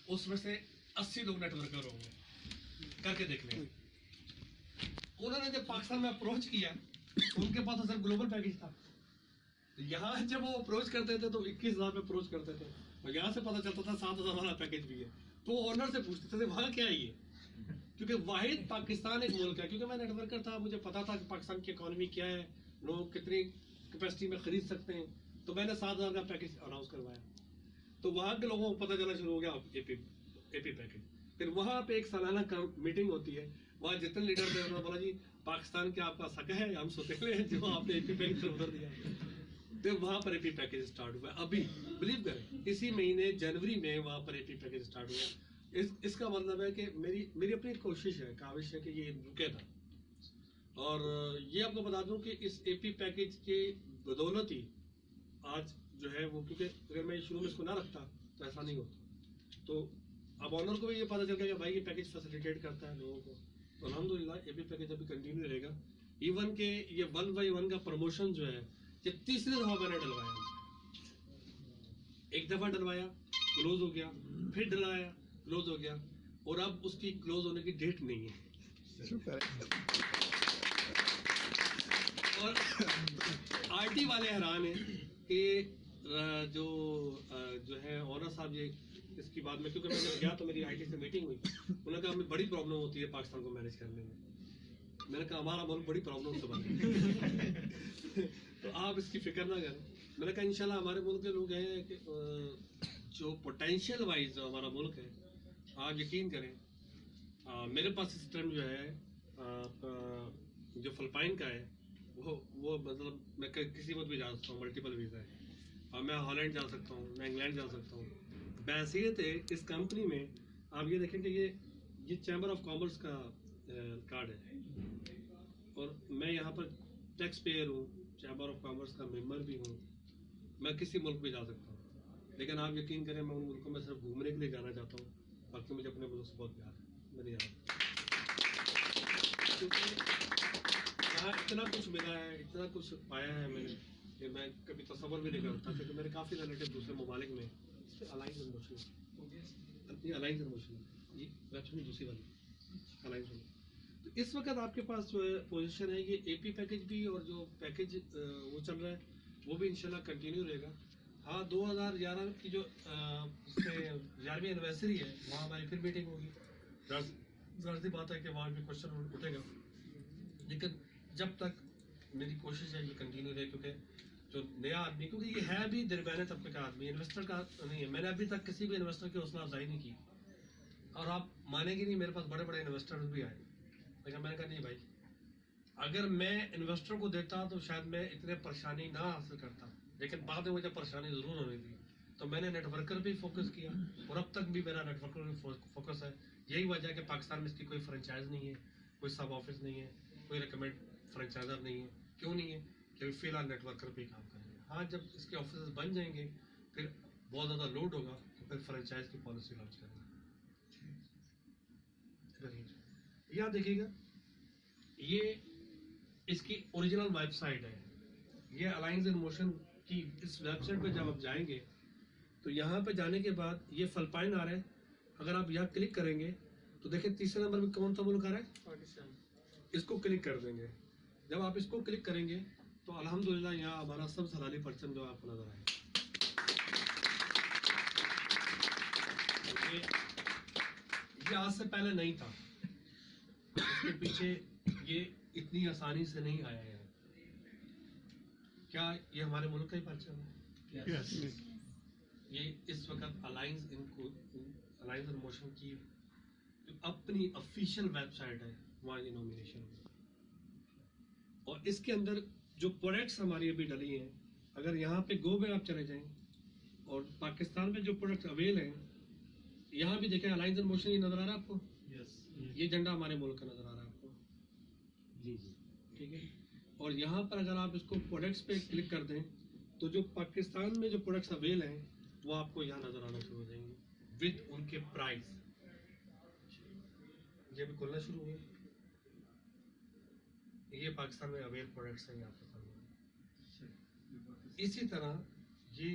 उसमें से 80 लोग नेटवर्कर होंगे, करके देख लें। उन्होंने जब पाकिस्तान में अप्रोच किया तो उनके पास सर ग्लोबल पैकेज था। यहाँ जब वो अप्रोच करते थे तो 21,000 में अप्रोच करते थे, और यहाँ से पता चलता था 7,000 वाला पैकेज भी है। तो ओनर से पूछते थे वहाँ क्या है ये, क्योंकि वाहिद पाकिस्तान एक मुल्क है। क्योंकि मैं नेटवर्कर था, मुझे पता था कि पाकिस्तान की इकोनॉमी क्या है, लोग कितनी कैपेसिटी में खरीद सकते हैं, तो मैंने 7,000 का पैकेज अनाउंस करवाया। तो वहाँ के लोगों को पता चलना शुरू हो गया एपी पैकेज। फिर वहाँ पे एक सालाना मीटिंग होती है, वहाँ जितने लीडर थे उन्होंने बोला जी पाकिस्तान क्या आपका सका है, हम सोतेले हैं जो आपने एपी पैकेज उधर दिया। तो वहाँ पर एपी पैकेज स्टार्ट हुआ। अभी बिलीव करें इसी महीने जनवरी में वहाँ पर एपी पैकेज स्टार्ट हुआ। इसका मतलब है कि मेरी अपनी कोशिश है, काविश है कि ये रुके था। और ये आपको बता दूं कि इस एपी पैकेज के बदौलत ही आज जो है वो, क्योंकि अगर मैं शुरू में इसको ना रखता तो ऐसा नहीं होता। तो अब ऑनर को भी ये पता चल गया कि भाई ये पैकेज फैसिलिटेट करता है लोगों को, तो अल्हम्दुलिल्लाह एपी पैकेज अभी कंटिन्यू रहेगा। इवन के ये 1 by 1 का प्रमोशन जो है ये तीसरी दफा मैंने डलवाया। एक दफा डलवाया क्लोज हो गया, फिर डलवाया क्लोज हो गया, और अब उसकी क्लोज होने की डेट नहीं है। और आरटी वाले हैरान हैं कि जो है ऑनर साहब ये इसकी बात में, क्योंकि मैं जब गया तो मेरी आईटी से मीटिंग हुई, उन्होंने कहा हमें बड़ी प्रॉब्लम होती है पाकिस्तान को मैनेज करने में। मैंने कहा हमारा मुल्क बड़ी प्रॉब्लम से बना तो आप इसकी फिक्र ना करें। मैंने कहा इंशाल्लाह हमारे मुल्क के लोग हैं कि जो पोटेंशियल वाइज जो हमारा मुल्क है, आप यकीन करें मेरे पास सिस्टम जो है जो फिलिपाइन का है वो मतलब मैं किसी वक्त भी जा सकता हूँ, मल्टीपल वीज़ा है। मैं हॉलैंड जा सकता हूँ, मैं इंग्लैंड जा सकता हूँ। बैसियत है इस कंपनी में, आप ये देखें कि ये चैम्बर ऑफ कॉमर्स का कार्ड है, और मैं यहाँ पर टैक्स पेयर हूँ, चैम्बर ऑफ कॉमर्स का मेंबर भी हूँ। मैं किसी मुल्क में जा सकता हूँ, लेकिन आप यकीन करें मैं उन मुल्कों में सिर्फ घूमने के लिए जाना चाहता हूँ, बाकी मुझे अपने मुल्क से बहुत प्यार है, मैं नहीं जाना। क्योंकि यहाँ इतना कुछ मिला है, इतना कुछ पाया है मैंने कि मैं कभी तसव्वुर भी नहीं करता, क्योंकि मेरे काफ़ी रिलेटिव दूसरे ममालिक में अलाइंस एंड मोशन अपनी अलाइंस एंड मोशन जी वेबसाइट दूसरी वाली अलाइंस वाली। तो इस वक्त आपके पास जो है पोजीशन है, ये एपी पैकेज भी और जो पैकेज वो चल रहा है वो भी इंशाल्लाह कंटिन्यू रहेगा। हाँ 2011 की जो 11वीं एनिवर्सरी है वहाँ हमारी फिर मीटिंग होगी। ज़ाहिर सी बात है कि वहाँ भी क्वेश्चन उठेगा, लेकिन जब तक मेरी कोशिश है ये कंटिन्यू रहे, क्योंकि जो नया आदमी, क्योंकि ये है भी दरमियाने तबके का आदमी, इन्वेस्टर का नहीं है। मैंने अभी तक किसी भी इन्वेस्टर की हौसला अफजाई नहीं की, और आप मानेंगे नहीं मेरे पास बड़े बड़े इन्वेस्टर्स भी आए, लेकिन मैंने कहा नहीं भाई, अगर मैं इन्वेस्टर को देता तो शायद मैं इतने परेशानी ना हासिल करता, लेकिन बाद में मुझे परेशानी ज़रूर होनी थी। तो मैंने नेटवर्कर पे फोकस किया, और अब तक भी मेरा नेटवर्कर पे फोकस है। यही वजह है कि पाकिस्तान में इसकी कोई फ्रेंचाइज नहीं है, कोई सब ऑफिस नहीं है, कोई रिकमेंड फ्रेंचाइजर नहीं है। क्यों नहीं है? क्योंकि फिलहाल नेटवर्कर पे ही काम करेंगे। हाँ जब इसके ऑफिस बन जाएंगे, फिर बहुत ज़्यादा लोड होगा, तो फिर फ्रेंचाइज की पॉलिसी लॉन्च करेंगे। याद देखिएगा, ये इसकी ओरिजिनल वेबसाइट है, ये अलायंस इन मोशन की इस वेबसाइट पे जब आप जाएंगे तो यहाँ पे जाने के बाद ये फिलिपाइन आ रहा है। अगर आप यहाँ क्लिक करेंगे तो देखिए तीसरे नंबर में कौन सा मुल्क आ रहा है, इसको क्लिक कर देंगे। जब आप इसको क्लिक करेंगे तो अल्हम्दुलिल्लाह यहाँ हमारा सब हलाली परचम जो आपको नजर आएगा। ये आज से पहले नहीं था, इसके पीछे ये इतनी आसानी से नहीं आया है। क्या ये हमारे मुल्क का ही परचम है? Yes. ये इस वक्त अलायंस इन मोशन की जो अपनी ऑफिशियल वेबसाइट है वहाँ ये नॉमिनेशन है। और इसके अंदर जो प्रोडक्ट्स हमारी अभी डली हैं, अगर यहाँ पे गो में आप चले जाएं और पाकिस्तान में जो प्रोडक्ट्स अवेल हैं, यहाँ भी देखें अलायंस इन मोशन, ये नजर आ रहा है आपको? ये झंडा हमारे मुल्क का नजर आ रहा है आपको? जी जी ठीक है। और यहाँ पर अगर आप इसको प्रोडक्ट्स पे क्लिक कर दें तो जो पाकिस्तान में जो प्रोडक्ट्स अवेल हैं वो आपको यहाँ नजर आना शुरू हो जाएंगे विद उनके प्राइस। ये भी खुलना शुरू हुए। ये पाकिस्तान में अवेल प्रोडक्ट्स हैं आपके सामने। इसी तरह ये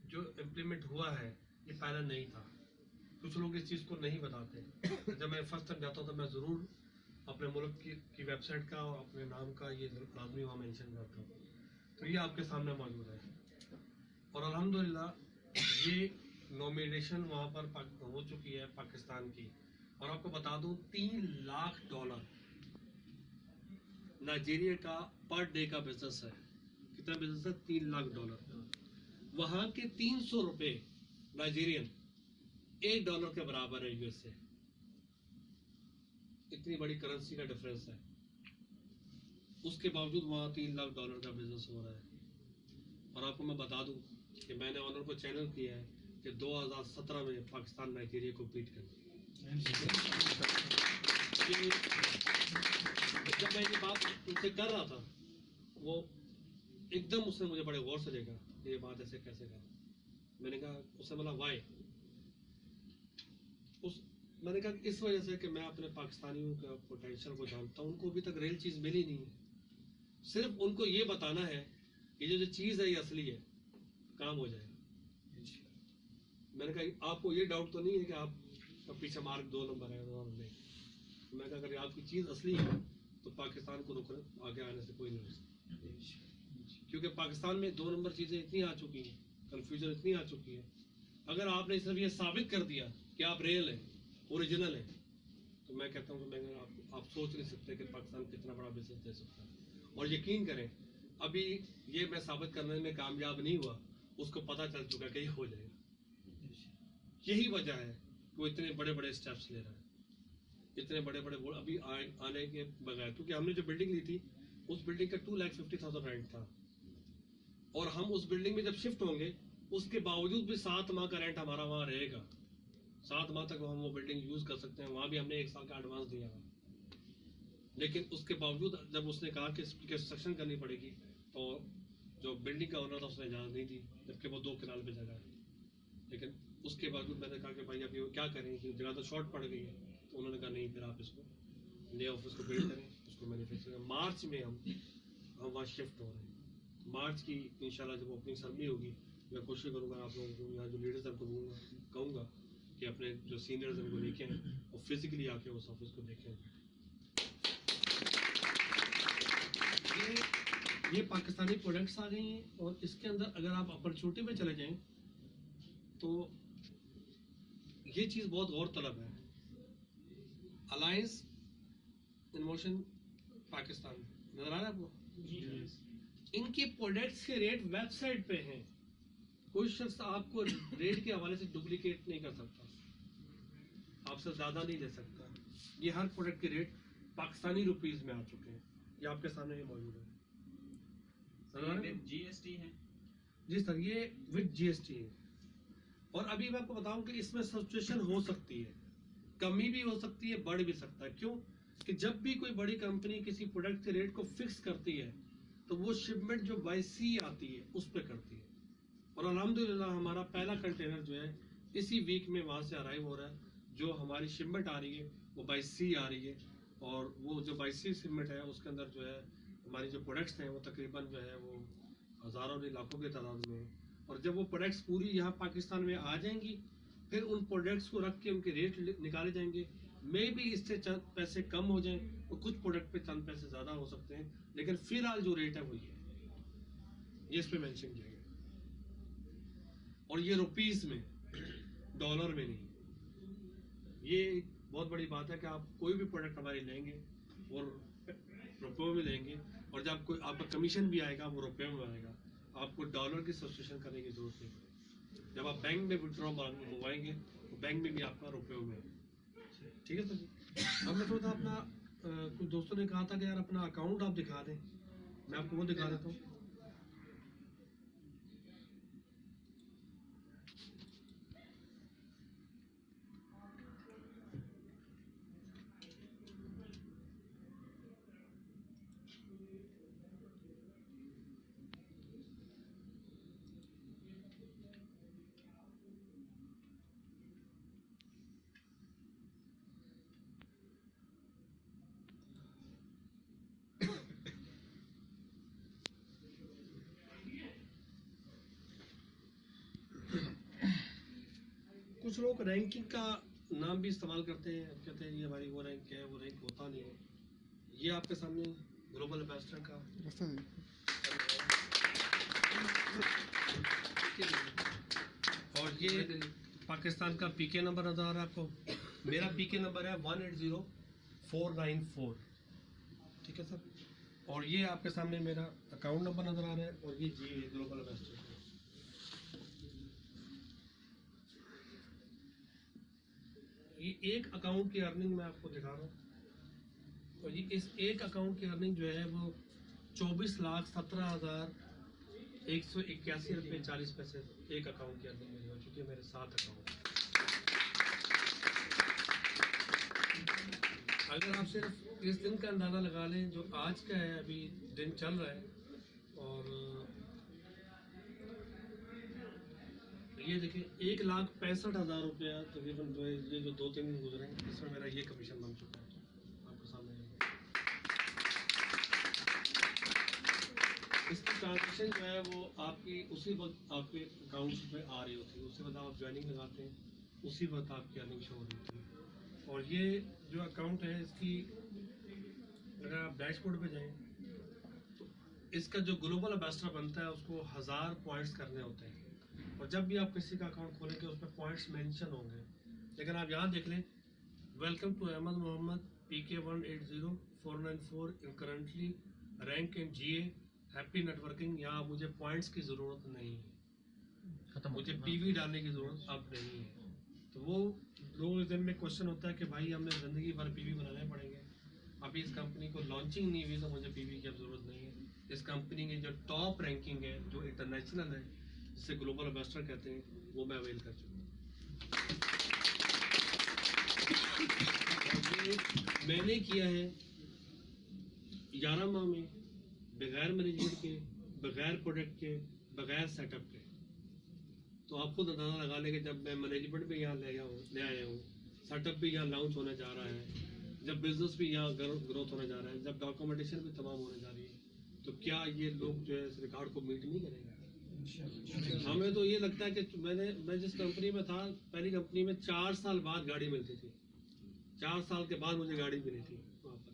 जो इम्प्लीमेंट हुआ है ये पहले नहीं था। कुछ लोग इस चीज़ को नहीं बताते। जब मैं फर्स्ट टाइम जाता हूँ तो मैं ज़रूर अपने मुल्क की वेबसाइट का और अपने नाम का ये लाजमी वहाँ मेंशन करता हूँ। तो ये आपके सामने मौजूद है। और अल्हम्दुलिल्लाह ये नॉमिनेशन वहाँ पर हो चुकी है पाकिस्तान की। और आपको बता दूँ $3 लाख नाइजीरिया का पर डे का बिजनेस है। कितना बिजनेस है? $3 लाख। वहाँ के 300 रुपये नाइजीरियन $1 के बराबर है यूएस से। इतनी बड़ी करेंसी का डिफरेंस है। उसके बावजूद वहाँ $3 लाख का बिजनेस हो रहा है। और आपको मैं बता दूं कि मैंने ऑनर को चैनल किया है कि 2017 में पाकिस्तान नाइजीरिया को बीट कर दिया। जब मैं ये बात उनसे कर रहा था वो एकदम उसने मुझे बड़े गौर से देखा, ये बात ऐसे कैसे कर। मैंने कहा, उसने बोला वाई। मैंने कहा इस वजह से कि मैं अपने पाकिस्तानियों का पोटेंशियल को जानता हूँ। उनको अभी तक रियल चीज़ मिली नहीं है। सिर्फ उनको ये बताना है कि जो चीज़ है ये असली है, काम हो जाएगा। मैंने कहा आपको ये डाउट तो नहीं है कि आप पीछे मार्क 2 नंबर है और नहीं। मैं कहा अगर आपकी चीज़ असली है तो पाकिस्तान को रोकने आगे आने से कोई नहीं हो सकता। क्योंकि पाकिस्तान में 2 नंबर चीज़ें इतनी आ चुकी हैं, कन्फ्यूजन इतनी आ चुकी है। अगर आपने सिर्फ ये साबित कर दिया कि आप रियल हैं, ओरिजिनल है, तो मैं कहता हूँ कि आप सोच नहीं सकते कि पाकिस्तान कितना बड़ा बिजनेस दे सकता है। और यकीन करें अभी ये मैं साबित करने में कामयाब नहीं हुआ, उसको पता चल चुका कि ये हो जाएगा। यही वजह है कि वो इतने बड़े बड़े स्टेप्स ले रहा है, इतने बड़े बड़े अभी आने के बगैर। क्योंकि हमने जो बिल्डिंग ली थी उस बिल्डिंग का 2,50,000 रेंट था। और हम उस बिल्डिंग में जब शिफ्ट होंगे उसके बावजूद भी 7 माह का रेंट हमारा वहाँ रहेगा। 7 माह तक हम वो बिल्डिंग यूज कर सकते हैं। वहाँ भी हमने 1 साल का एडवांस दिया है। लेकिन उसके बावजूद जब उसने कहा कि इसकी कंस्ट्रक्शन करनी पड़ेगी तो जो बिल्डिंग का ओनर था उसने इजाज़त नहीं दी, जबकि वो 2 कनाल पे जगह है। लेकिन उसके बावजूद मैंने कहा कि भाई अभी वो क्या करें कि जगह तो शॉर्ट पड़ गई है। तो उन्होंने कहा नहीं, फिर आप इसको नए ऑफिस को बिल्ड करें, उसको मैन्युफैक्चर करें। मार्च में हम वहाँ शिफ्ट हो रहे हैं। मार्च की इंशाल्लाह जब ओपनिंग सेरेमनी होगी मैं कोशिश करूँगा आप लोगों को यहाँ जो लीडर्स हैं उनको कहूँगा कि अपने जो सीनियर्स हैं उनको लेके आएँ और फिजिकली आके उस ऑफिस को देखें। ये पाकिस्तानी प्रोडक्ट्स आ गई हैं। और इसके अंदर अगर आप अपॉर्चुनिटी में चले जाएं तो ये चीज़ बहुत गौर तलब है। अलायंस इन मोशन पाकिस्तान नजर आ रहा है आपको? इनके प्रोडक्ट्स के रेट वेबसाइट पे हैं। कोई शख्स आपको रेट के हवाले से डुप्लीकेट नहीं कर सकता, आपसे ज़्यादा नहीं ले सकता। ये हर प्रोडक्ट के रेट पाकिस्तानी रुपीस में आ चुके हैं। ये आपके सामने ही मौजूद है। जीएसटी है जी सर, ये विद जीएसटी है। और अभी मैं आपको बताऊं कि इसमें सिचुएशन हो सकती है, कमी भी हो सकती है, बढ़ भी सकता है। क्यों कि जब भी कोई बड़ी कंपनी किसी प्रोडक्ट के रेट को फिक्स करती है तो वो शिपमेंट जो बाय सी आती है उस पर करती है। और अल्हम्दुलिल्लाह हमारा पहला कंटेनर जो है इसी वीक में वहाँ से अराइव हो रहा है। जो हमारी शिपमेंट आ रही है वो बाय सी आ रही है। और वो जो बाय सी शिपमेंट है उसके अंदर जो है हमारी जो प्रोडक्ट्स हैं वो तकरीबन जो है वो हज़ारों नहीं लाखों के तादाद में है। और जब वो प्रोडक्ट्स पूरी यहाँ पाकिस्तान में आ जाएंगी फिर उन प्रोडक्ट्स को रख के उनके रेट निकाले जाएंगे। मे भी इससे चंद पैसे कम हो जाएं और कुछ प्रोडक्ट पे चंद पैसे ज़्यादा हो सकते हैं, लेकिन फिलहाल जो रेट है वो ये इस पे मेंशन किया गया। और ये रुपीस में, डॉलर में नहीं। ये बहुत बड़ी बात है कि आप कोई भी प्रोडक्ट हमारी लेंगे और रुपयों में लेंगे, और जब कोई आपका कमीशन भी आएगा वो रुपयों में आएगा, आपको डॉलर की सब्सटीट्यूशन करने की जरूरत नहीं पड़ेगी। जब आप बैंक में विड्रॉ मंगवाएंगे तो बैंक में भी आपका रुपयों में, ठीक है सर जी। अब मैं सोचा अपना कुछ दोस्तों ने कहा था कि यार अपना अकाउंट आप दिखा दें, मैं आपको वो दिखा देता हूँ। कुछ लोग रैंकिंग का नाम भी इस्तेमाल करते हैं, कहते हैं ये हमारी वो रैंक है, वो रैंक होता नहीं है। ये आपके सामने ग्लोबल एम्बेसडर का, और ये पाकिस्तान का पीके नंबर नजर आ रहा है आपको। मेरा पीके नंबर है 180494, ठीक है सर। और ये आपके सामने मेरा अकाउंट नंबर नजर आ रहा है, और ये जी ग्लोबल एम्बेसडर। ये एक अकाउंट की अर्निंग मैं आपको दिखा रहा हूँ, और ये इस एक अकाउंट की अर्निंग जो है वो 24,17,181 रुपये 40 पैसे एक अकाउंट की अर्निंग मेरी हो चुकी है, मेरे 7 अकाउंट। अगर आप सिर्फ इस दिन का अंदाज़ा लगा लें जो आज का है, अभी दिन चल रहा है, और ये देखिए 1,65,000 रुपया तकरीबन जो है, ये जो 2-3 दिन गुजरे हैं इसमें मेरा ये कमीशन बन चुका है आपके सामने। इसकी ट्रांजेक्शन जो है वो आपकी उसी वक्त आपके अकाउंट्स पे आ रही होती है, उसी वक्त आप ज्वाइनिंग लगाते हैं, उसी वक्त आपकी अर्निंग शो हो रही होती है। और ये जो अकाउंट है इसकी अगर आप डैशबोर्ड पे जाएं तो इसका जो ग्लोबल एम्बेसडर बनता है उसको 1000 पॉइंट्स करने होते हैं, और जब भी आप किसी का अकाउंट खोलेंगे उसमें पॉइंट्स मेंशन होंगे। लेकिन आप यहाँ देख लें, welcome to Ahmad Mohammad PK 180494 in currently rank in GA happy networking. यहाँ मुझे पॉइंट्स की ज़रूरत नहीं है, मुझे PV डालने की ज़रूरत अब नहीं है। तो वो रोज दिन में क्वेश्चन होता है कि भाई हमने ज़िंदगी भर PV बनाने पड़ेंगे, अभी इस कंपनी को लॉन्चिंग नहीं हुई तो मुझे PV की अब ज़रूरत नहीं है। इस कंपनी की जो टॉप रैंकिंग है, जो इंटरनेशनल है, जिसे ग्लोबल एम्बेसडर कहते हैं, वो मैं अवेल कर चुका हूँ। मैंने किया है 11 माह में, बगैर मैनेजमेंट के, बगैर प्रोडक्ट के, बगैर सेटअप के। तो आप खुद अंदाजा लगा लेंगे, जब मैं मैनेजमेंट भी यहाँ ले आया हूँ, सेटअप भी यहाँ लॉन्च होने जा रहा है, जब बिजनेस भी यहाँ ग्रोथ होने जा रहा है, जब डॉक्यूमेंटेशन भी तमाम होने जा रही है, तो क्या ये लोग जो है इस रिकॉर्ड को मीट नहीं करेंगे? हमें तो ये लगता है कि मैं जिस कंपनी में था, पहली कंपनी में 4 साल बाद गाड़ी मिलती थी, 4 साल के बाद मुझे गाड़ी मिली थी वहाँ पर।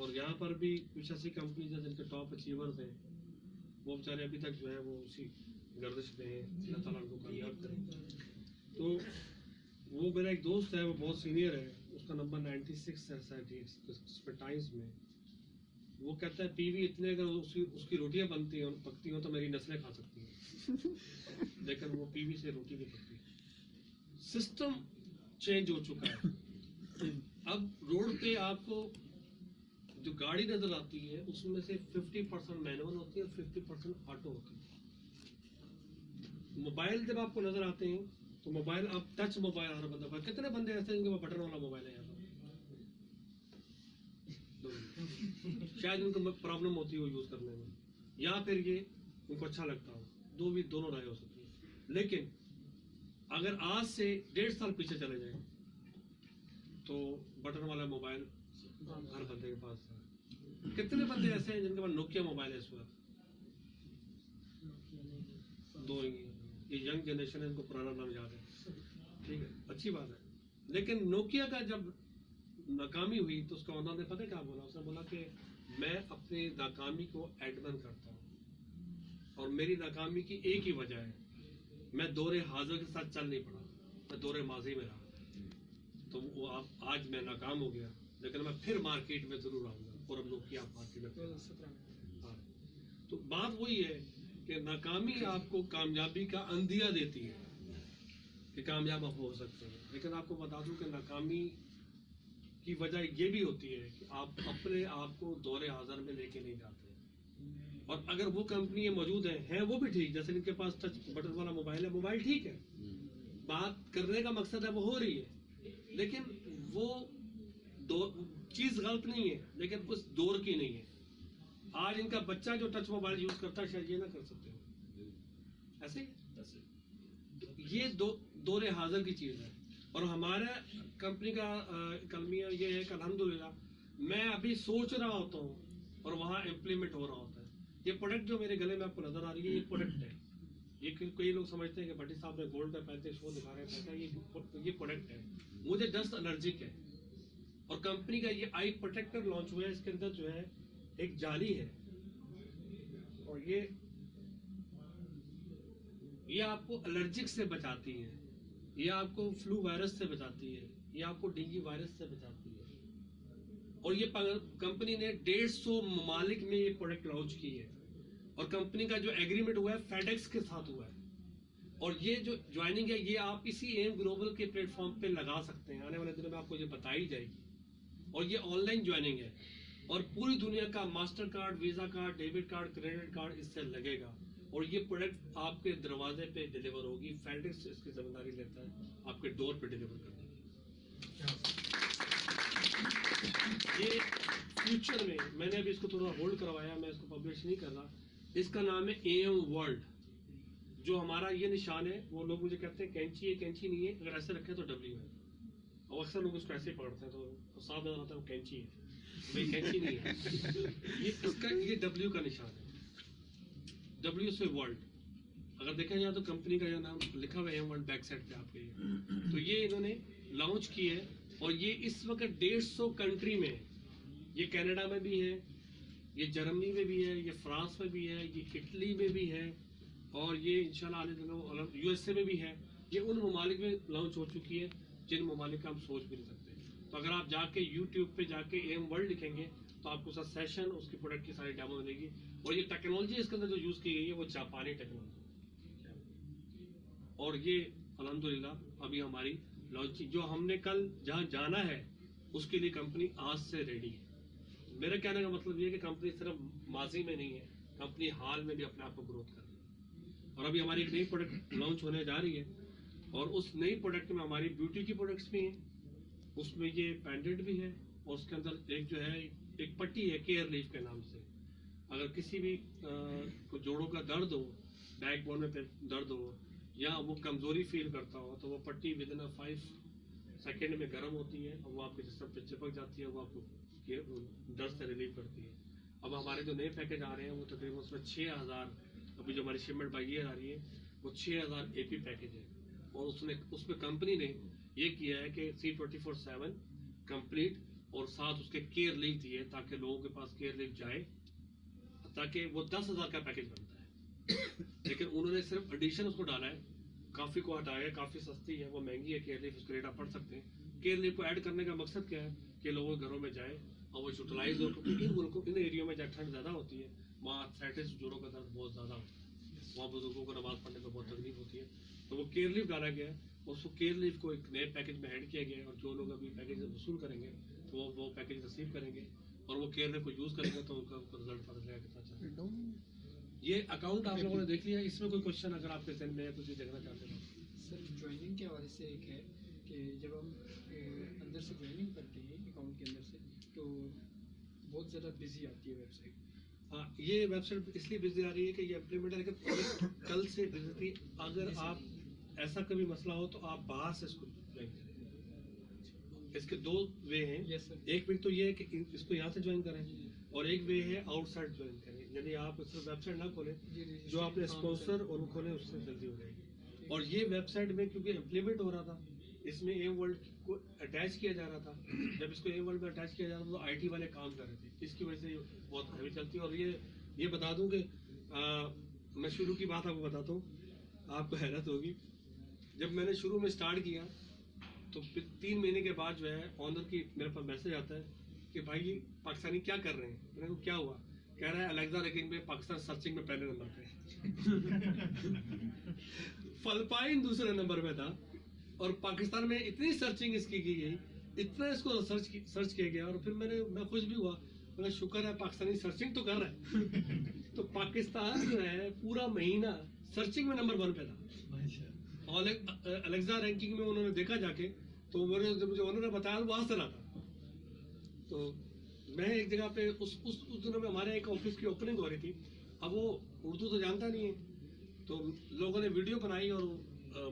और यहाँ पर भी कुछ ऐसी कंपनी है जिनके टॉप अचीवर्स हैं, वो बेचारे अभी तक जो है वो उसी गर्दिश में है, अल्लाह ताला उनको कामयाब करे। तो वो मेरा एक दोस्त है, वो बहुत सीनियर है, उसका नंबर 96 है टाइम्स में। वो कहता है PV इतने अगर उसकी रोटियां पकती हो तो मेरी नस्लें खा सकती हैं, लेकिन वो PV से रोटी नहीं पकती। सिस्टम चेंज हो चुका है। अब रोड पे आपको जो गाड़ी नजर आती है उसमें से 50% मैनुअल होती है और 50% ऑटो होती है। मोबाइल जब आपको नजर आते हैं तो मोबाइल, अब टच मोबाइल हर बंदा, कितने बंदे ऐसे हैं जिनके बटन वाला मोबाइल है? यहाँ पर शायद उनको प्रॉब्लम होती है वो यूज करने में, या फिर ये उनको अच्छा लगता हो, दोनों राय हो सकती है। लेकिन अगर आज से 1.5 साल पीछे चले जाए तो बटन वाला मोबाइल हर बंदे के पास है। कितने बंदे ऐसे हैं जिनके पास नोकिया मोबाइल है इस वक्त? 2 ही। ये यंग जनरेशन है, इनको पुराना नाम याद है, ठीक है, अच्छी बात है। लेकिन नोकिया का जब नाकामी हुई तो उसका ओनर ने पता क्या बोला? उसने बोला कि मैं अपनी नाकामी को एडमन करता हूँ, और मेरी नाकामी की एक ही वजह है, मैं दौरे हाजिर के साथ चल नहीं पड़ा, मैं दौरे माजी में रहा। तो वो आप आज मैं नाकाम हो गया, लेकिन मैं फिर मार्केट में जरूर आऊंगा और हम लोग की आप मार्केट में फिर हाँ। तो बात वही है कि नाकामी आपको कामयाबी का अंदिया देती है कि कामयाब आप हो सकते हैं, लेकिन आपको बता दूं कि नाकामी की वजह ये भी होती है कि आप अपने आप को दौरे हाज़िर में लेके नहीं जाते। और अगर वो कंपनी मौजूद है वो भी ठीक, जैसे इनके पास टच बटन वाला मोबाइल है, मोबाइल ठीक है, बात करने का मकसद है वो हो रही है, लेकिन वो चीज गलत नहीं है, लेकिन उस दौर की नहीं है। आज इनका बच्चा जो टच मोबाइल यूज करता है शायद ये ना कर सकते हो, ऐसे ये दौरे हाजिर की चीज है। और हमारा कंपनी का कलमिया ये है कि अल्हम्दुलिल्लाह मैं अभी सोच रहा होता हूँ और वहाँ इम्प्लीमेंट हो रहा होता है। ये प्रोडक्ट जो मेरे गले में आपको नजर आ रही है, ये प्रोडक्ट है। ये कई लोग समझते हैं कि भट्टी साहब ने गोल्ड का पहनते शो दिखा रहे हैं, ये प्रोडक्ट है। मुझे डस्ट एलर्जिक है और कंपनी का ये आई प्रोटेक्टर लॉन्च हुआ है। इसके अंदर जो है एक जाली है और ये आपको एलर्जिक से बचाती है, ये आपको फ्लू वायरस से बचाती है, ये आपको डेंगू वायरस से बचाती है। और ये कंपनी ने 150 ममालिक में ये प्रोडक्ट लॉन्च की है और कंपनी का जो एग्रीमेंट हुआ है फेडेक्स के साथ हुआ है। और ये जो ज्वाइनिंग है ये आप इसी एम ग्लोबल के प्लेटफॉर्म पे लगा सकते हैं। आने वाले दिनों में आपको ये बताई जाएगी और ये ऑनलाइन ज्वाइनिंग है और पूरी दुनिया का master card, visa card, debit card, credit card इससे लगेगा और ये प्रोडक्ट आपके दरवाजे पे डिलीवर होगी। फेडेक्स इसकी जिम्मेदारी लेता है आपके डोर पे डिलीवर करने की। ये फ्यूचर में मैंने अभी इसको थोड़ा होल्ड करवाया, मैं इसको पब्लिश नहीं कर रहा। इसका नाम है एम वर्ल्ड। जो हमारा ये निशान है, वो लोग मुझे कहते हैं कैंची है, कैंची नहीं है, अगर ऐसे रखे तो डब्ल्यू है और अक्सर लोग उसको ऐसे पकड़ते हैं तो साफ नजर आता है वो कैंची है, भाई कैंची नहीं है। ये डब्ल्यू का निशान है, डब्ल्यू से वर्ल्ड। अगर देखा जाए तो कंपनी का जो नाम लिखा हुआ है वर्ल्ड बैक साइड पे आपके, तो ये इन्होंने लॉन्च की है और ये इस वक्त 150 कंट्री में है। ये कनाडा में भी है, ये जर्मनी में भी है, ये फ्रांस में भी है, ये इटली में भी है और ये इंशाल्लाह आने दिनों यूएसए में भी है। ये उन ममालिक में लॉन्च हो चुकी है जिन ममालिक का हम सोच भी नहीं सकते। तो अगर आप जाके यूट्यूब पे जाके एम वर्ल्ड लिखेंगे तो आपको उसका सेशन, उसकी प्रोडक्ट की सारी डेमो मिलेगी। और ये टेक्नोलॉजी इसके अंदर जो यूज की गई है वो जापानी टेक्नोलॉजी और ये अल्हम्दुलिल्लाह अभी हमारी लॉन्चिंग जो हमने कल जहाँ जाना है उसके लिए कंपनी आज से रेडी है। मेरे कहने का मतलब ये है कि कंपनी सिर्फ माजी में नहीं है, कंपनी हाल में भी अपने आप को ग्रोथ कर रही है। और अभी हमारी एक नई प्रोडक्ट लॉन्च होने जा रही है और उस नई प्रोडक्ट में हमारी ब्यूटी की प्रोडक्ट्स भी हैं, उसमें ये पेंडेंट भी है और उसके अंदर एक जो है एक पट्टी है केयर लीफ के नाम से। अगर किसी भी को जोड़ों का दर्द हो, बैक बोन में दर्द हो या वो कमजोरी फील करता हो तो वो पट्टी विद इन 5 सेकेंड में गर्म होती है और वो आपके जिस्म पे चिपक जाती है, वो आपको दर्द से रिलीव करती है। अब हमारे जो नए पैकेज आ रहे हैं वो तकरीबन उसमें 6000, अभी जो हमारी शिपमेंट बाई ईयर आ रही है वो 6000 एपी पैकेज है और उसमें कंपनी ने ये किया है कि C24/7 कंप्लीट और साथ उसके केयर लीव दिए ताकि लोगों के पास केयर लीव जाए, ताकि वो 10,000 का पैकेज बनता है। लेकिन उन्होंने सिर्फ एडिशन उसको डाला है, काफी को हटाया, काफी सस्ती है, वो महंगी है केयर लीव, उसका रेट आप पढ़ सकते हैं। केयर लीव को ऐड करने का मकसद क्या है कि लोगों के घरों में जाए और वो यूटिलाइज हो, क्योंकि इन मुल्कों इन एरियो में जहाँ ठंड ज्यादा होती है वहाँ आर्थराइटिस, जोड़ों का दर्द बहुत ज्यादा होता है, वहाँ बुजुर्गों को नमाज पढ़ने में बहुत तकलीफ होती है। तो वो केयर लीव डाला गया है, उसको केयर लीव को एक नए पैकेज में ऐड किया गया है और जो लोग अभी पैकेज वसूल करेंगे तो वो पैकेज रिसीव करेंगे और वो केयर लीव को यूज करेंगे तो उनका रिजल्ट पता चलेगा कितना अच्छा है। ये अकाउंट आप लोगों ने देख लिया, इसमें कोई क्वेश्चन अगर आपके जहन में है कुछ देखना चाहते हैं? सर ज्वाइनिंग के हवाले से एक है कि जब हम अंदर से ज्वाइनिंग करते हैं अकाउंट के अंदर से तो बहुत ज़्यादा बिजी आती है वेबसाइट। हाँ, ये वेबसाइट इसलिए बिजी आ रही है कि ये इम्प्लीमेंट है, लेकिन कल से बिजी थी। अगर आप ऐसा कभी मसला हो तो आप बाहर से इसको ज्वाइन करें। इसके 2 वे हैं। Yes sir. एक वे तो ये है कि इसको यहाँ से ज्वाइन करें और एक वे है आउटसाइड ज्वाइन करें, यानी आप सिर्फ वेबसाइट ना खोलें, जो आपने स्पॉन्सर और खोले उससे जल्दी हो जाएगी। और ये वेबसाइट में क्योंकि इम्प्लीमेंट हो रहा था, इसमें एम वर्ल्ड को अटैच किया जा रहा था। जब इसको एम वर्ल्ड में अटैच किया जा रहा था तो आईटी वाले काम कर रहे थे, इसकी वजह से बहुत हैवी चलती है। और ये बता दूं कि मैं शुरू की बात आपको बताता हूँ, आपको हैरत होगी। जब मैंने शुरू में स्टार्ट किया तो फिर 3 महीने के बाद जो है ऑनर की मेरे पास मैसेज आता है कि भाई ये पाकिस्तानी क्या कर रहे हैं। मैंने कहा क्या हुआ? कह रहा है अलेक्सा रैंकिंग में पाकिस्तान सर्चिंग में पहले नंबर पे फिलिपाइन दूसरे नंबर पे था और पाकिस्तान में इतनी सर्चिंग इसकी की गई, इतना इसको सर्च किया गया और फिर मैं खुश भी हुआ। मैंने शुक्र है पाकिस्तानी सर्चिंग तो कर रहा है। तो पाकिस्तान जो है पूरा महीना सर्चिंग में नंबर 1 पे था। और अलेक्सा रैंकिंग में उन्होंने देखा जाके, तो जब मुझे उन्होंने बताया वहां से रहा था। तो मैं एक जगह पे उस दिनों में हमारे एक ऑफिस की ओपनिंग हो रही थी। अब वो उर्दू तो जानता नहीं है, तो लोगों ने वीडियो बनाई और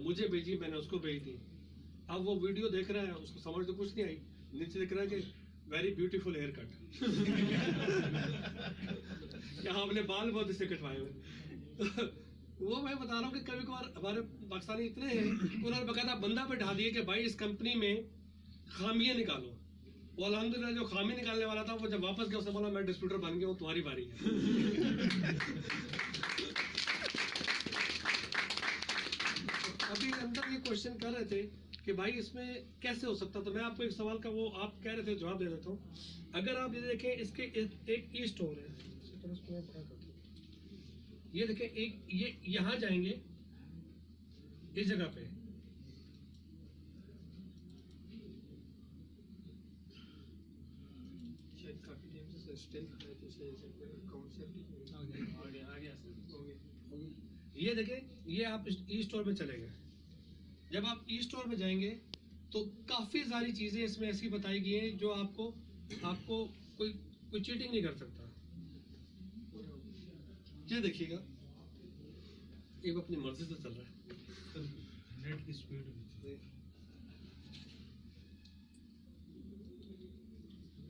मुझे भेजी, मैंने उसको भेजी थी। अब वो वीडियो देख रहा है, उसको समझ तो कुछ नहीं आई, नीचे लिख रहा है कि वेरी ब्यूटीफुल हेयर कट। यहाँ आपने बाल बहुत इससे कटवाए हुए। वो मैं बता रहा हूँ कि कभी कभार हमारे पाकिस्तानी इतने हैं, उन्होंने बकायदा बंदा बैठा दिया कि भाई इस कंपनी में खामियां निकालो। वो अल्हम्दुलिल्लाह जो खामी निकालने वाला था, वो जब वापस गया उसने बोला मैं डिस्ट्रीब्यूटर बन गया हूँ, तुम्हारी बारी है। अभी अंदर ये क्वेश्चन कर रहे थे कि भाई इसमें कैसे हो सकता, तो मैं आपको एक सवाल का वो आप कह रहे थे जवाब दे देता हूँ। अगर आप ये देखें, इसके एक ई स्टोर है, ये देखें, एक ये यहाँ जाएंगे इस जगह पे, शायद काफी टाइम से स्टिल है, जैसे अकाउंट से आ गया ये देखें, ये आप ई स्टोर में चले गए। जब आप ई स्टोर में जाएंगे तो काफी सारी चीजें इसमें ऐसी बताई गई हैं जो आपको कोई चीटिंग नहीं कर सकता। ये देखिएगा, ये अपनी मर्जी से चल रहा है, नेट की स्पीड।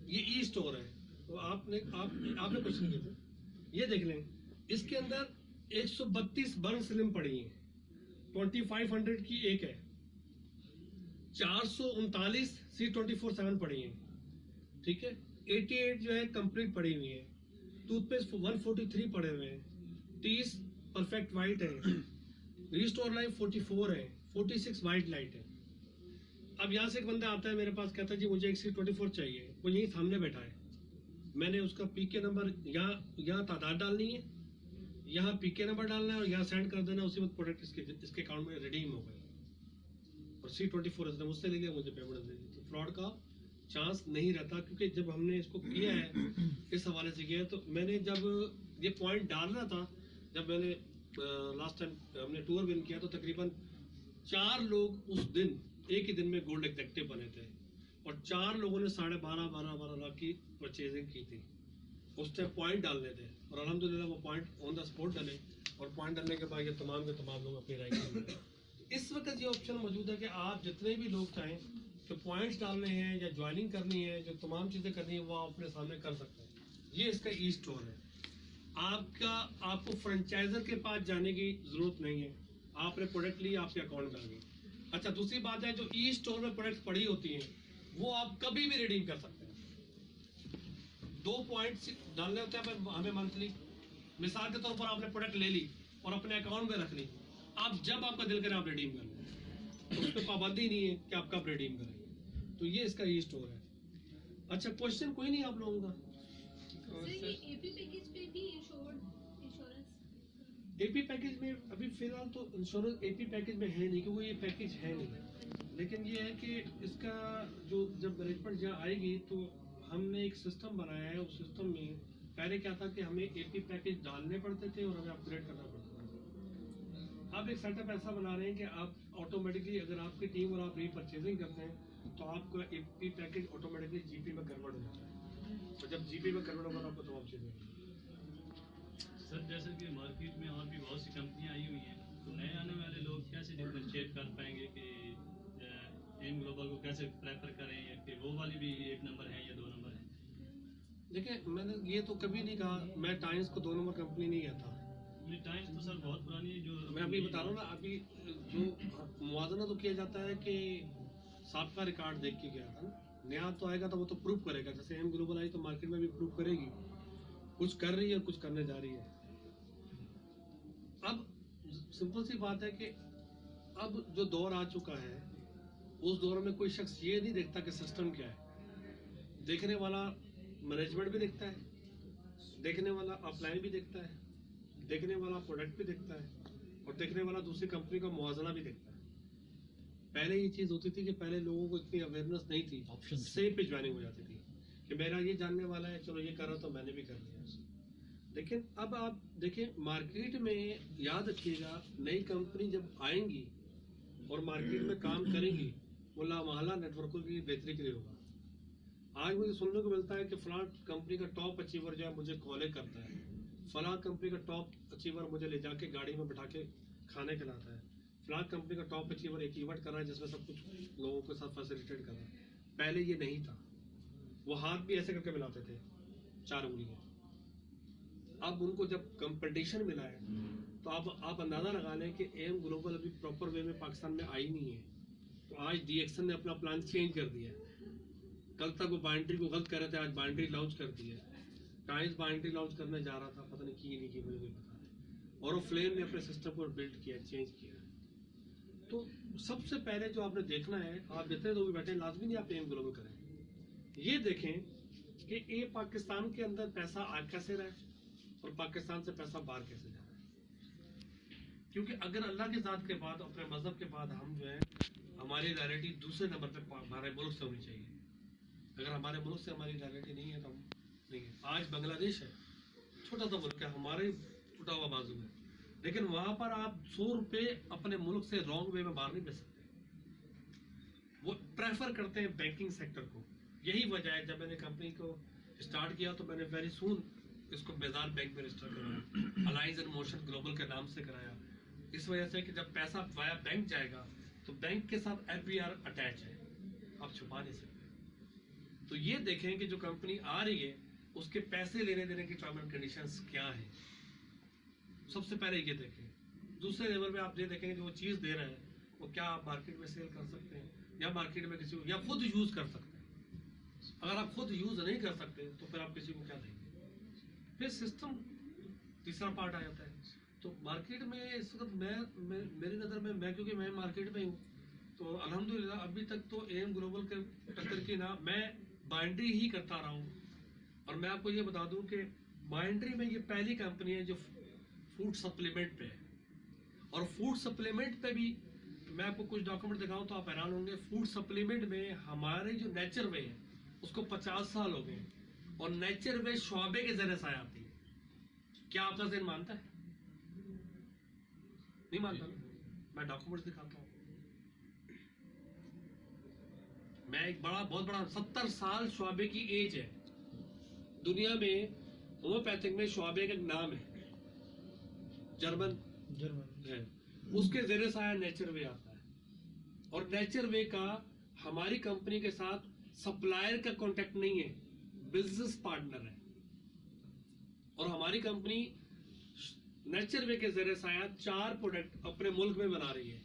ये ई स्टोर है, तो आपने क्वेश्चन किया था, ये देख लें, इसके अंदर 132 बर्न स्लिम पड़ी हैं, 2500 की एक है, 439 C24/7 पड़ी हैं, ठीक है, 88 जो है कंप्लीट पड़ी हुई है, टूथपेस्ट 143 पड़े हुए हैं, 30 परफेक्ट वाइट है, रिस्टोर लाइफ 44 है, 46 वाइट लाइट है। अब यहाँ से एक बंदा आता है मेरे पास, कहता है जी मुझे एक C24 चाहिए, वो यही सामने बैठा है, मैंने उसका पीके नंबर यहाँ तादाद डालनी है, यहाँ पीके नंबर डालना है और यहाँ सेंड कर देना, उसी वक्त प्रोडक्ट इसके अकाउंट में रिडीम हो गए और C24 इसने मुझसे ले लिया, मुझे पेमेंट दे दी। तो फ्रॉड का चांस नहीं रहता, क्योंकि जब हमने इसको किया है इस हवाले से किया है, तो मैंने जब ये पॉइंट डाल रहा था, जब मैंने लास्ट टाइम हमने टूर विन किया, तो तकरीबन 4 लोग उस दिन एक ही दिन में गोल्ड एग्जेक्टिव बने थे और 4 लोगों ने 12.5 लाख की परचेजिंग की थी। उस टाइम पॉइंट डालने थे और अल्हम्दुलिल्लाह वो पॉइंट ऑन द स्पॉट डाले और पॉइंट डालने के बाद ये तमाम के तमाम लोग अपनी रैंकिंग। इस वक्त ये ऑप्शन मौजूद है कि आप जितने भी लोग चाहें तो पॉइंट्स डालने हैं या ज्वाइनिंग करनी है, जो तमाम चीज़ें करनी है वो आप अपने सामने कर सकते हैं। ये इसका ई स्टोर है। आपको फ्रेंचाइजर के पास जाने की जरूरत नहीं है, आपने प्रोडक्ट ली, आपके अकाउंट में आ गई। अच्छा, दूसरी बात है, जो ई स्टोर में प्रोडक्ट पड़ी होती हैं वो आप कभी भी रिडीम कर सकते हैं। 2 पॉइंट्स डालने होते हैं हमें मंथली। मिसाल के तौर पर आपने प्रोडक्ट ले ली और अपने अकाउंट में रख ली, आप जब आपका दिल करे आप रिडीम कर लें, तो उस पर पाबंदी नहीं है कि आप कब रिडीम करेंगे। तो ये इसका ई स्टोर है। अच्छा, क्वेश्चन कोई नहीं आप लोगों का? एपी पैकेज में अभी फिलहाल तो इंश्योरेंस एपी पैकेज में है नहीं, क्योंकि ये पैकेज है नहीं। लेकिन ये है कि इसका जो जब मैनेजमेंट जहाँ आएगी तो हमने एक सिस्टम बनाया है। उस सिस्टम में पहले क्या था कि हमें एपी पैकेज डालने पड़ते थे और हमें अपग्रेड करना पड़ता था। अब एक सेटअप ऐसा बना रहे हैं कि आप ऑटोमेटिकली, अगर आपकी टीम और आप रीपरचेजिंग करते हैं तो आपका एपी पैकेज ऑटोमेटिकली जीपी में कन्वर्ट हो जाता है, और जब जीपी में कन्वर्ट होगा तो आपको तमाम चीज़ें। सर जैसे कि मार्केट में और भी बहुत सी कंपनियां आई हुई हैं, तो नए आने वाले लोग कैसे डिफरेंशिएट कर पाएंगे कि एम ग्लोबल को कैसे प्रेफर करें, या कि वो वाली भी 1 नंबर है या 2 नंबर है? देखिए, मैंने ये तो कभी नहीं कहा, मैं टाइम्स को 2 नंबर कंपनी नहीं कहता। टाइम्स तो सर बहुत पुरानी है, जो मैं अभी बता रहा हूँ ना, अभी जो मुआवजा तो किया जाता है कि सबका रिकॉर्ड देख के गया था ना, नया तो आएगा तो वो तो प्रूव करेगा। जैसे एम ग्लोबल आई तो मार्केट में भी प्रूव करेगी, कुछ कर रही है और कुछ करने जा रही है। अब सिंपल सी बात है कि अब जो दौर आ चुका है उस दौर में कोई शख्स ये नहीं देखता कि सिस्टम क्या है। देखने वाला मैनेजमेंट भी देखता है, देखने वाला अपलाइन भी देखता है, देखने वाला प्रोडक्ट भी देखता है, और देखने वाला दूसरी कंपनी का मुआवजा भी देखता है। पहले ये चीज होती थी कि पहले लोगों को इतनी अवेयरनेस नहीं थी, सेम पे ज्वाइनिंग हो जाती थी कि मेरा ये जानने वाला है, चलो ये कर रहा तो मैंने भी कर लिया। लेकिन अब आप देखें मार्केट में, याद रखिएगा नई कंपनी जब आएंगी और मार्केट में काम करेंगी, वो मोहल्ला नेटवर्कों की बेहतरी के लिए होगा। आज मुझे सुनने को मिलता है कि फलां कंपनी का टॉप अचीवर जो है मुझे कॉलेज करता है, फलां कंपनी का टॉप अचीवर मुझे ले जाके गाड़ी में बैठा के खाने खिलाता है, फलां कंपनी का टॉप अचीवर एक इवेंट कर रहा है जिसमें सब कुछ लोगों के साथ फैसिलिटेट कर रहा है। पहले ये नहीं था, वो हाथ भी ऐसे करके मिलाते थे 4 उंगलियां। अब उनको जब कंपटीशन मिला है तो आप अंदाजा लगा लें कि एम ग्लोबल अभी प्रॉपर वे में पाकिस्तान में आई नहीं है। तो आज डीएक्सन ने अपना प्लान चेंज कर दिया है। कल तक वो बाइंड्री को गलत कर रहे थे, आज बाइंड्री लॉन्च कर दी है। काइंस बाइंड्री लॉन्च करने जा रहा था, पता नहीं की नहीं की, मुझे नहीं पता है। और वो फ्लेम ने अपने सिस्टम को बिल्ड किया, चेंज किया। तो सबसे पहले जो आपने देखना है, आप जितने लोग बैठे हैं लाजमी नहीं आप एम ग्लोबल करें, ये देखें कि ये पाकिस्तान के अंदर पैसा आ कैसे रहा है और पाकिस्तान से पैसा बाहर कैसे जा रहा है। क्योंकि अगर अल्लाह की ज़ात के बाद, अपने मजहब के बाद हम जो है, हमारी लॉयल्टी दूसरे नंबर पे हमारे मुल्क से होनी चाहिए। अगर हमारे मुल्क से हमारी लॉयल्टी नहीं है तो हम नहीं है। आज बांग्लादेश है, छोटा सा मुल्क है, हमारे टूटा हुआ बाजू में, लेकिन वहां पर आप 100 रुपए अपने मुल्क से रॉन्ग वे में बाहर नहीं भेज सकते। वो प्रेफर करते हैं बैंकिंग सेक्टर को। यही वजह है, जब मैंने कंपनी को स्टार्ट किया तो मैंने वेरी सून इसको मेज़ान बैंक में रजिस्टर कराया, अलाइंस एंड मोशन ग्लोबल के नाम से कराया। इस वजह से कि जब पैसा वाया बैंक जाएगा तो बैंक के साथ एफबीआर अटैच है, आप छुपा नहीं सकते। तो ये देखें कि जो कंपनी आ रही है उसके पैसे लेने देने की टर्म एंड कंडीशंस क्या है, सबसे पहले ये देखें। दूसरे लेवल पे आप ये देखेंगे जो वो चीज़ दे रहे हैं वो क्या आप मार्केट में सेल कर सकते हैं या मार्केट में किसी को, या खुद यूज कर सकते हैं। अगर आप खुद यूज नहीं कर सकते तो फिर आप किसी को क्या देंगे। फिर सिस्टम तीसरा पार्ट आ जाता है। तो मार्केट में इस वक्त मेरी नज़र में, मैं क्योंकि मैं मार्केट में हूँ, तो अल्हम्दुलिल्लाह अभी तक तो एम ग्लोबल के टक्कर की ना, मैं बाइंड्री ही करता रहा हूँ। और मैं आपको ये बता दूं कि बाइंड्री में ये पहली कंपनी है जो फूड सप्लीमेंट पे है। और फूड सप्लीमेंट पे भी मैं आपको कुछ डॉक्यूमेंट दिखाऊं तो आप हैरान होंगे। फूड सप्लीमेंट में हमारे जो नेचर वे है उसको 50 साल हो गए, और नेचर वे शोबे के जरिए से आती है। क्या आपका ज़हन मानता है? नहीं मानता ना? मैं डॉक्यूमेंट दिखाता हूँ। मैं एक बहुत बड़ा 70 साल शोबे की एज है। दुनिया में होम्योपैथिक में शोबे का नाम है, जर्मन है, उसके जरिए से आया नेचर वे आता है। और नेचर वे का हमारी कंपनी के साथ सप्लायर का कांटेक्ट नहीं है, बिजनेस पार्टनर है। और हमारी कंपनी नेचर वे के जरिए से आया 4 प्रोडक्ट अपने मुल्क में बना रही है,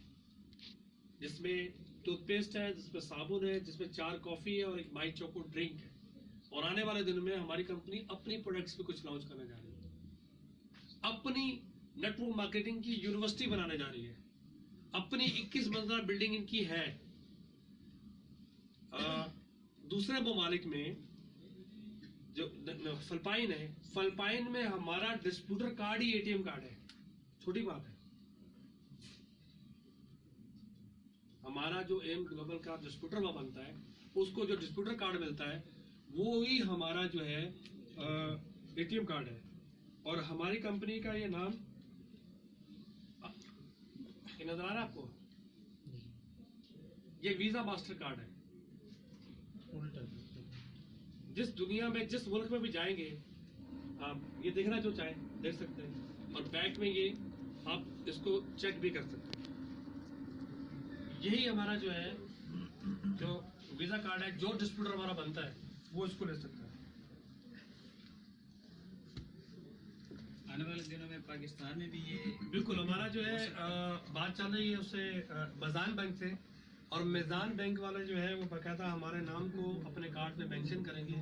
जिसमें टूथपेस्ट है, जिसमें साबुन है, जिसमें 4 कॉफी है और एक माई चोको ड्रिंक है। और आने वाले दिनों में हमारी कंपनी अपनी प्रोडक्ट्स पे कुछ लॉन्च करने जा रही है, अपनी नेटवर्क मार्केटिंग की यूनिवर्सिटी बनाने जा रही है, अपनी 21 मंजिला बिल्डिंग इनकी है। दूसरे ममालिक में जो फिलिपाइन है, फिलिपाइन में हमारा डिस्ट्रीब्यूटर कार्ड ही एटीएम कार्ड है। छोटी बात है। हमारा जो एम ग्लोबल का डिस्ट्रीब्यूटर वहां बनता है, उसको जो डिस्ट्रीब्यूटर कार्ड मिलता है वो ही हमारा जो है एटीएम कार्ड है। और हमारी कंपनी का ये नाम नजर आ रहा है आपको, ये वीजा मास्टर कार्ड है। जिस दुनिया में, जिस मुल्क में भी जाएंगे आप ये देखना जो चाहे देख सकते हैं, और बैक में ये आप इसको चेक भी कर सकते हैं। यही हमारा जो है जो वीजा कार्ड है, जो डिस्ट्रीब्यूटर हमारा बनता है वो इसको ले सकता है। आने वाले दिनों में पाकिस्तान में भी ये बिल्कुल हमारा जो है बात चल रही है उससे मेज़ान बैंक से, और मेज़ान बैंक वाले जो है वो बाकायदा हमारे नाम को अपने कार्ड पे मेंशन करेंगे।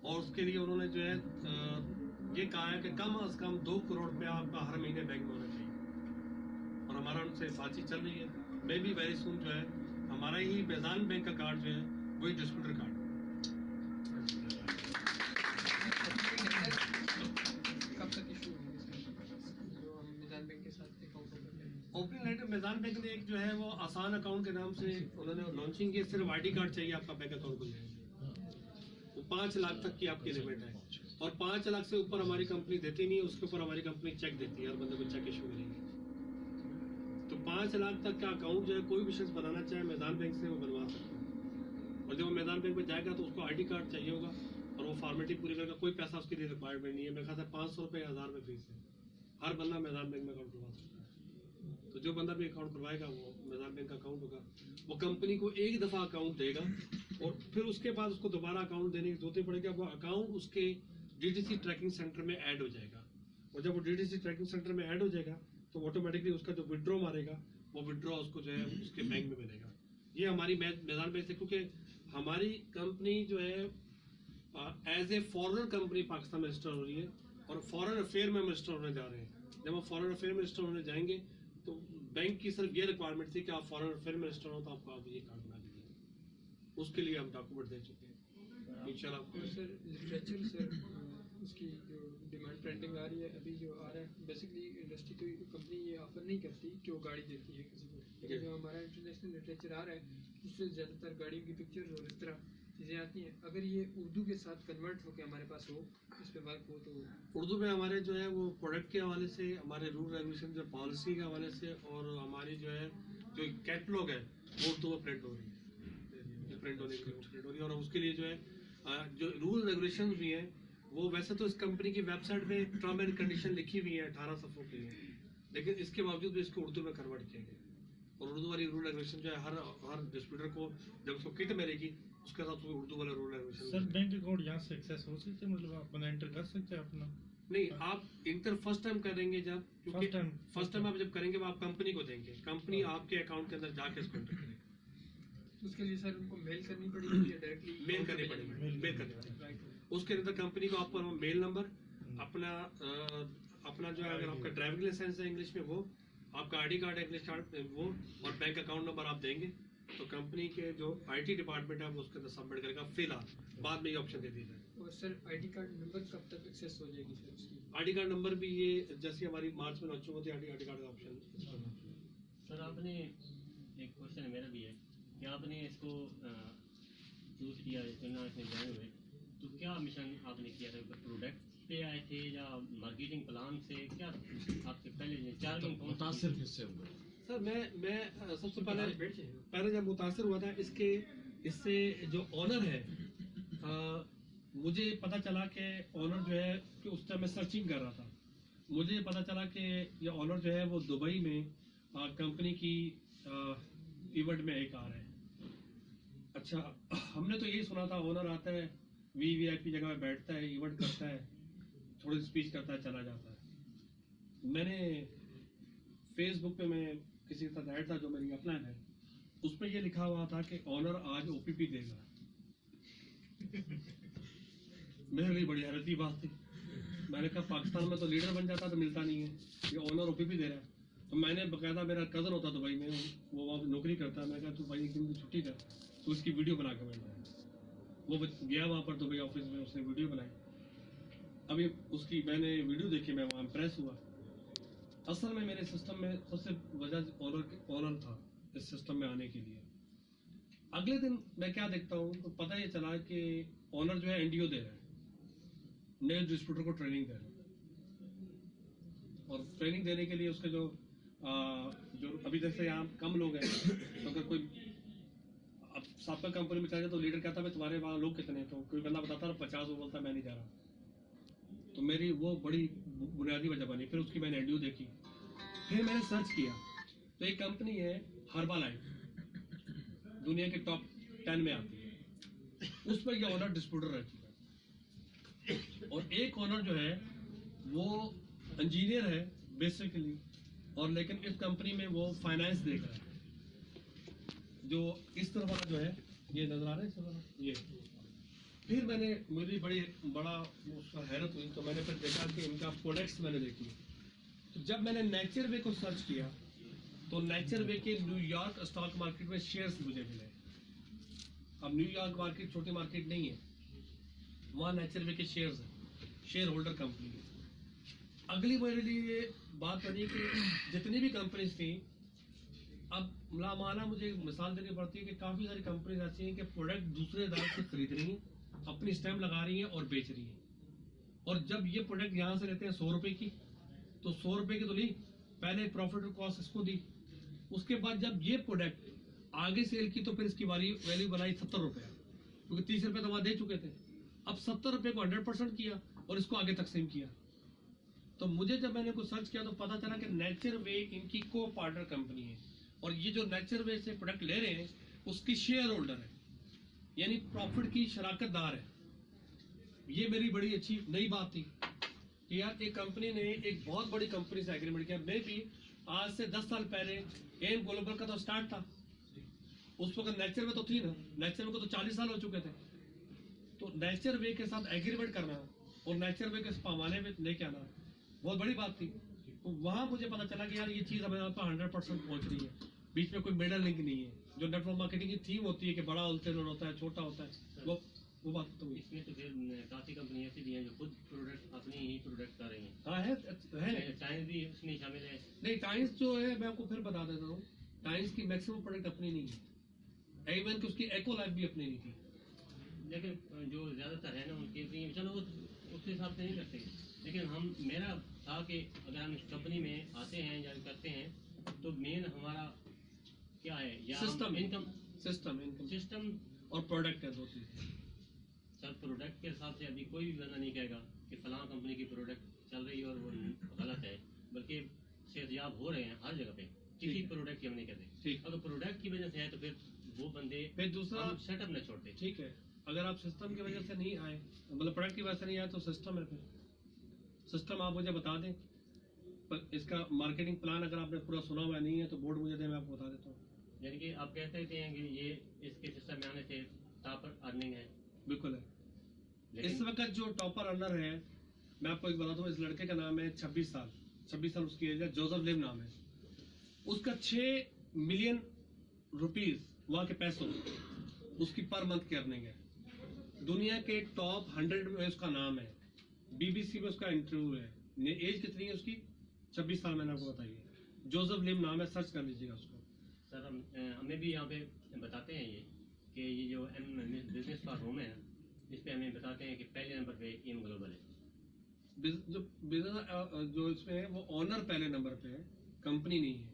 और उसके लिए उन्होंने जो है ये कहा है कि कम से कम 2 करोड़ रुपया आपका हर महीने बैंक में होना चाहिए। और हमारा उनसे बातचीत चल रही है। मैं भी वेरी सून जो है हमारा ही मैदान बैंक का कार्ड जो है वही डिस्ट्रीब्यूटर कार्ड है। कब तक इशू होंगे जो हम मैदान बैंक के साथ अकाउंट ओपन करें? ओपनिंग लेटर मैदान बैंक ने एक जो है वो आसान अकाउंट के नाम से उन्होंने लॉन्चिंग की। सिर्फ आईडी कार्ड चाहिए, आपका बैंक अकाउंट खुल जाएगा। वो 5 लाख तक की आपकी लिमिट है और 5 लाख से ऊपर हमारी कंपनी देती नहीं है। उसके ऊपर हमारी कंपनी चेक देती है, हर बंदे को चेक इशू करेगी। तो 5 लाख तक का अकाउंट जो है कोई भी शख्स बनाना चाहे मैदान बैंक से वो बनवा सकता है। और जब वो मैदान बैंक में जाएगा तो उसको आईडी कार्ड चाहिए होगा और वो फॉर्मेलिटी पूरी करेगा। कोई पैसा उसके लिए रिक्वायरमेंट नहीं है। मेरे ख्याल से 500 रुपये 1000 रुपये फीस है। हर बंदा मैदान बैंक में अकाउंट खुलवा सकता है। तो जो बंदा भी अकाउंट खुलवाएगा वो मैदान बैंक का अकाउंट होगा। वो कंपनी को एक दफ़ा अकाउंट देगा और फिर उसके बाद उसको दोबारा अकाउंट देने की जरूरत नहीं पड़ेगी। वो अकाउंट उसके डीटीसी ट्रैकिंग सेंटर में ऐड हो जाएगा और जब वो डीटीसी ट्रैकिंग सेंटर में ऐड हो जाएगा तो ऑटोमेटिकली उसका जो विड्रॉ मारेगा वो विड्रॉ उसको जो है उसके बैंक में मिलेगा। ये हमारी मैदान बैंक से, क्योंकि हमारी कंपनी जो है as a foreign company Pakistan में रजिस्टर हो रही है और फॉरेन अफेयर में हम रजिस्टर होने जा रहे हैं। जब हम फॉरेन अफेयर में रजिस्टर होने जाएंगे तो बैंक की सिर्फ ये रिक्वायरमेंट थी कि आप फॉरेन अफेयर में रजिस्टर हो तो आपको आप ये कार्ड बना दीजिए। उसके लिए हम डॉक्यूमेंट दे चुके हैं इंशाल्लाह। सर लिटरेचर सर उसकी जो डिमांड प्रिंटिंग आ रही है अभी जो आ रहा है, बेसिकली इंडस्ट्री कोई कंपनी ये ऑफर नहीं करती कि वो गाड़ी देती है किसी को, लेकिन जो हमारा इंटरनेशनल लिटरेचर आ रहा है उससे ज़्यादातर गाड़ियों की पिक्चर्स और इस तरह चीज़ें आती हैं। अगर ये उर्दू के साथ कन्वर्ट होकर हमारे पास हो, इस पर वर्क हो तो उर्दू में हमारे जो है वो प्रोडक्ट के हवाले से, हमारे रूल रेगुलेशन जो पॉलिसी के हवाले से और हमारी जो है जो कैटलॉग है वो उर्दू में प्रिंट हो रही है, प्रिंट होने के लिए प्रिंट हो रही है। और उसके लिए जो है जो रूल रेगुलेशन भी हैं वो वैसे तो इस कंपनी की वेबसाइट पे टर्म एंड कंडीशन लिखी हुई है 18 सफ़ों की है, लेकिन इसके बावजूद भी इसको उर्दू में कन्वर्ट किया गया। और उर्दू वाली रूल रेगुलेशन जो है हर डिस्ट्रीब्यूटर को जब उसको किट मिलेगी उसके साथ उर्दू वाला rule regulation. Sir bank account यहाँ से एक्सेस हो सकते हैं, मतलब अपना एंटर कर सकते हैं अपना? नहीं, आप इंटर फर्स्ट टाइम करेंगे जब, क्योंकि फर्स्ट टाइम आप जब करेंगे वो आप कंपनी को देंगे, कंपनी आपके अकाउंट के अंदर जाके इसको एंटर करेगी। उसके लिए सर उनको मेल करनी पड़ेगी या डायरेक्टली मेल करनी पड़ेगी, मेल करनी पड़ेगी। उसके अंदर कंपनी को आपको मेल नंबर अपना जो है, अगर आपका ड्राइविंग लाइसेंस है इंग्लिश में वो, आपका आईडी कार्ड है इंग्लिश कार्ड वो, और बैंक अकाउंट नंबर आप देंगे तो कंपनी के जो आईटी डिपार्टमेंट है वो उसके अंदर सबमिट करेगा। फिलहाल बाद में ये ऑप्शन दे दी जाए। और सर आईडी कार्ड नंबर कब तक एक्सेस हो जाएगी सर उसकी? आईडी कार्ड नंबर भी ये जैसे हमारी मार्च में लॉन्चिंग होती है आईडी कार्ड का ऑप्शन। सर आपने एक क्वेश्चन मेरा भी है कि आपने इसको चूज किया चुना इसमें ज्वाइन हुए तो क्या मिशन आपने किया था? प्रोडक्ट पे आए थे या मार्केटिंग प्लान से, क्या आपके पहले चार्जिंग मुतासिर किससे हुए? सर मैं सबसे पहले जब मुतासिर हुआ था इससे जो ऑनर है मुझे पता चला कि ऑनर जो है कि उस टाइम मैं सर्चिंग कर रहा था, मुझे पता चला कि ये ऑनर जो है वो दुबई में कंपनी की इवेंट में एक आ रहा है। अच्छा, हमने तो यही सुना था ऑनर आता है वीआईपी जगह में बैठता है, इवेंट करता है, थोड़ी स्पीच करता है, चला जाता है। मैंने फेसबुक पे मैं किसी के साथ ऐड था जो मेरी अपलाइन है, उस पर यह लिखा हुआ था कि ऑनर आज ओपीपी देगा। मेरे लिए बड़ी हैरत की बात थी। मैंने कहा पाकिस्तान में तो लीडर बन जाता तो मिलता नहीं है, ये ऑनर ओपीपी दे रहा है। तो मैंने बकायदा, मेरा कज़न होता दुबई में, वो वहाँ नौकरी करता है, मैंने कहा तू भाई एक दिन की छुट्टी कर, तो उसकी वीडियो बना के मैंने वो गया वहाँ पर दुबई ऑफिस में, उसने वीडियो बनाई। अभी उसकी मैंने वीडियो देखी, मैं वहाँ इम्प्रेस हुआ। असल में मेरे सिस्टम में सबसे वजह ऑनर था इस सिस्टम में आने के लिए। अगले दिन मैं क्या देखता हूँ तो पता ये चला कि ऑनर जो है एनडीओ दे रहा है, नए डिस्ट्रीब्यूटर को ट्रेनिंग दे रहा है। और ट्रेनिंग देने के लिए उसके जो अभी जैसे यहाँ कम लोग हैं, तो अगर कोई अब साबका कंपनी में चला जाए तो लीडर कहता है तुम्हारे वहाँ लोग कितने हैं, तो कोई बंदा बताता है 50, वो बोलता मैं नहीं जा रहा। तो मेरी वो बड़ी बुनियादी वजह बनी। फिर उसकी मैंने एनडीओ देखी, फिर मैंने सर्च किया तो एक कंपनी है हर्बालाइफ, दुनिया के टॉप 10 में आती है, उस पर यह ऑनर डिस्ट्रीब्यूटर रह चुका है। और एक ऑनर जो है वो इंजीनियर है बेसिकली, और लेकिन इस कंपनी में वो फाइनेंस देख रहा है। जो इस तरह वाला जो है ये नजर आ रहा है, इस तरह ये। फिर मैंने मुझे बड़ा उसका हैरत हुई, तो मैंने फिर देखा कि इनका प्रोडक्ट्स मैंने देखी। तो जब मैंने नेचर वे को सर्च किया तो नेचर वे के न्यूयॉर्क स्टॉक मार्केट में शेयर्स मुझे मिले। अब न्यूयॉर्क मार्केट छोटी मार्केट नहीं है, वहाँ नेचर वे के शेयर्स हैं, शेयर होल्डर कंपनी है। अगली मेरे लिए बात बनी कि जितनी भी कंपनीज थी, अब माना मुझे एक मिसाल देनी पड़ती है कि काफ़ी सारी कंपनीज ऐसी हैं कि प्रोडक्ट दूसरे दार से खरीद रही हैं, अपनी स्टैम्प लगा रही हैं और बेच रही हैं। और जब ये प्रोडक्ट यहाँ से लेते हैं 100 रुपए की, तो 100 रुपए की तो ली, पहले प्रॉफिट और कॉस्ट इसको दी, उसके बाद जब ये प्रोडक्ट आगे सेल की तो फिर इसकी वैल्यू बनाई 70 रुपये, क्योंकि 30 रुपये तो वहाँ दे चुके थे। अब 70 रुपये को 100% किया और इसको आगे तकसीम किया। तो मुझे जब मैंने कुछ सर्च किया तो पता चला कि नेचर वे इनकी को पार्टनर कंपनी है, और ये जो नेचर वे से प्रोडक्ट ले रहे हैं उसकी शेयर होल्डर है, यानी प्रॉफिट की शराकतदार है। ये मेरी बड़ी अच्छी नई बात थी कि यार एक कंपनी ने एक बहुत बड़ी कंपनी से एग्रीमेंट किया। मे भी आज से 10 साल पहले एम ग्लोबल का तो स्टार्ट था, उस वक्त नेचर वे तो थी ना, नेचर वे को तो 40 साल हो चुके थे। तो नेचर वे के साथ एग्रीमेंट करना और नेचर वे के पैमाने में लेके आना बहुत बड़ी बात थी। तो वहां मुझे पता चला कि यार ये चीज हमें 100% पहुंच रही है, बीच में कोई मिडल लिंक नहीं है। जो नेटवर्क मार्केटिंग की थीम होती है कि बड़ा होलसेलर होता है, छोटा होता है, वो बात तो हुई। इसमें तो फिर काफी कंपनी ऐसी भी हैं जो खुद प्रोडक्ट अपनी ही प्रोडक्ट कर रही हैं। हाँ है टाइम्स भी उसमें शामिल है। नहीं, टाइम्स जो है मैं आपको फिर बता देता हूँ, टाइम्स की मैक्सिमम प्रोडक्ट अपनी नहीं है, इवन कि उसकी एको लाइफ भी अपनी नहीं थी। लेकिन जो ज्यादातर है ना उनकी अपनी, चलो वो उस हिसाब से नहीं करते, लेकिन हम मेरा था कि अगर हम इस कंपनी में आते हैं या करते हैं तो मेन हमारा क्या है, या सिस्टम इनकम सिस्टम और प्रोडक्ट है, दो चीज। सर प्रोडक्ट के हिसाब से अभी कोई भी बंदा नहीं कहेगा कि फलां कंपनी की प्रोडक्ट चल रही है और वो गलत है, बल्कि सेहतयाब हो रहे हैं हर जगह पे, किसी प्रोडक्ट की हम नहीं कहते। ठीक। अगर प्रोडक्ट की वजह से है तो फिर वो बंदे फिर दूसरा सेटअप न छोड़ते। ठीक है, अगर आप सिस्टम की वजह से नहीं आए, मतलब प्रोडक्ट की वजह से नहीं आए, तो सिस्टम है। फिर सिस्टम आप मुझे बता दें, पर इसका मार्केटिंग प्लान अगर आपने पूरा सुना हुआ नहीं है तो बोर्ड मुझे दे, मैं आपको बता देता हूँ। यानी कि आप कहते हैं कि ये इसके सिस्टम में आने से टॉपर अर्निंग है। बिल्कुल है। लेकिन इस वक्त जो टॉपर अर्नर है, मैं आपको एक बताता हूँ, इस लड़के का नाम है 26 साल उसकी एज है, जोसेफ लिम नाम है उसका। 6 मिलियन रुपीस वहाँ के पैसों उसकी पर मंथ की अर्निंग है। दुनिया के टॉप 100 में उसका नाम है, बीबीसी में उसका इंटरव्यू है। एज कितनी है उसकी? 26 साल मैंने आपको बताई है। जोसेफ लिम नाम है, सर्च कर लीजिएगा उसको। सर हमें भी यहाँ पे बताते हैं ये कि ये जो बिजनेस फॉर होम है, इस पे हमें बताते हैं कि पहले नंबर पे एम ग्लोबल है। जो बिजनेस जो इसमें है वो ऑनर पहले नंबर पे है, कंपनी नहीं है।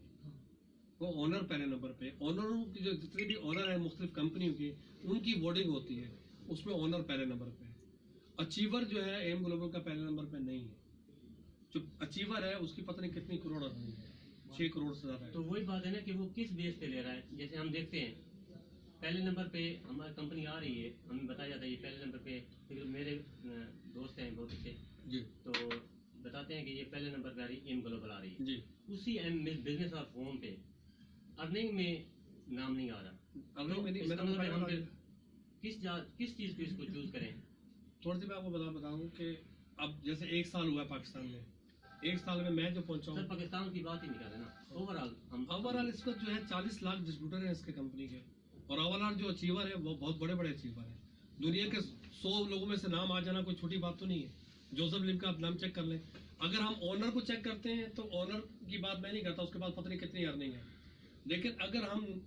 वो ऑनर पहले नंबर पे, ऑनरों की जो जितने भी ऑनर है मुख्तलिफ कंपनियों की, उनकी वोटिंग होती है, उसमें ऑनर पहले नंबर पे है। अचीवर जो है एम ग्लोबल का पहले नंबर पे नहीं है। जो अचीवर है उसकी पता नहीं कितनी करोड़ अर्निंग है, 6 करोड़ से ज्यादा है। तो वही बात है ना कि वो किस बेस पे ले रहा है। जैसे हम देखते हैं पहले नंबर पे हमारी कंपनी आ रही है, हमें बताया जाता है ये पहले नंबर पे, फिर मेरे दोस्त हैं बहुत अच्छे जी तो बताते हैं कि ये पहले नंबर पे आ रही है, एम ग्लोबल आ रही है। जी। उसी बिजनेस ऑफ होम पे अर्निंग में नाम नहीं आ रहा। अर्निंग में नहीं, इसका मैंने मतलब हम बताया फिर किस चीज को इसको चूज करें? थोड़ी सी मैं आपको बताऊं कि अब जैसे 1 साल हुआ पाकिस्तान में, 1 साल में मैं जो पहुंचा सर हूँ, पाकिस्तान की बात ही नहीं कर रहे ना, ओवरऑल इसको जो है 40 लाख डिस्ट्रीब्यूटर है इसके कंपनी के, और ओवरऑल जो अचीवर है वो बहुत बड़े बड़े अचीवर है। दुनिया के 100 लोगों में से नाम आ जाना कोई छोटी बात तो नहीं है। जोसेफ लिम का आप नाम चेक कर लें। अगर हम ऑनर को चेक करते हैं तो ऑनर की बात मैं नहीं करता, उसके बाद पता नहीं कितनी अर्निंग है। लेकिन अगर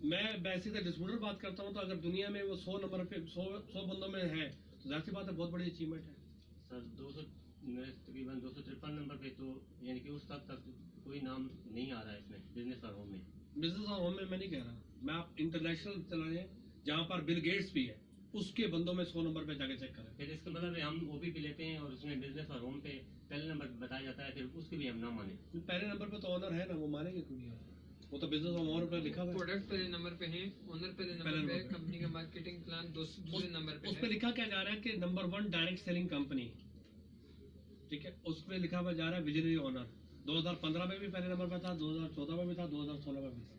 मैं वैसे तो डिस्ट्रीब्यूटर बात करता हूँ, तो अगर दुनिया में वो 100 नंबर पे 100 बंदों में है तो जाहिर सी बात है बहुत बड़ी अचीवमेंट है। सर तकरीबन 253 नंबर पे, तो यानी कि उस तक कोई नाम नहीं आ रहा है इसमें बिजनेस और होम में। बिजनेस और होम में मैं नहीं कह रहा, मैं आप इंटरनेशनल चलाएं जहाँ पर बिल गेट्स भी है, उसके बंदों में 100 नंबर पे जाके चेक करें। फिर इसका मतलब है हम ओपी भी लेते हैं और उसमें बिजनेस और होम पे पहले नंबर पे बताया जाता है, फिर उसके भी हम ना माने। पहले नंबर पे तो ऑनर है ना, वो मानेंगे क्यों नहीं? वो तो बिजनेस और होम पे लिखा हुआ है। प्रोडक्ट पहले नंबर पे है, ओनर पहले नंबर पे है, कंपनी का मार्केटिंग प्लान दूसरे नंबर पे उस है। पे लिखा क्या जा रहा है कि नंबर 1 डायरेक्ट सेलिंग कंपनी, ठीक है। उस पे लिखा हुआ जा रहा है विजनरी ओनर। 2015 में भी पहले नंबर पे था, 2014 में भी था, 2016 में भी था,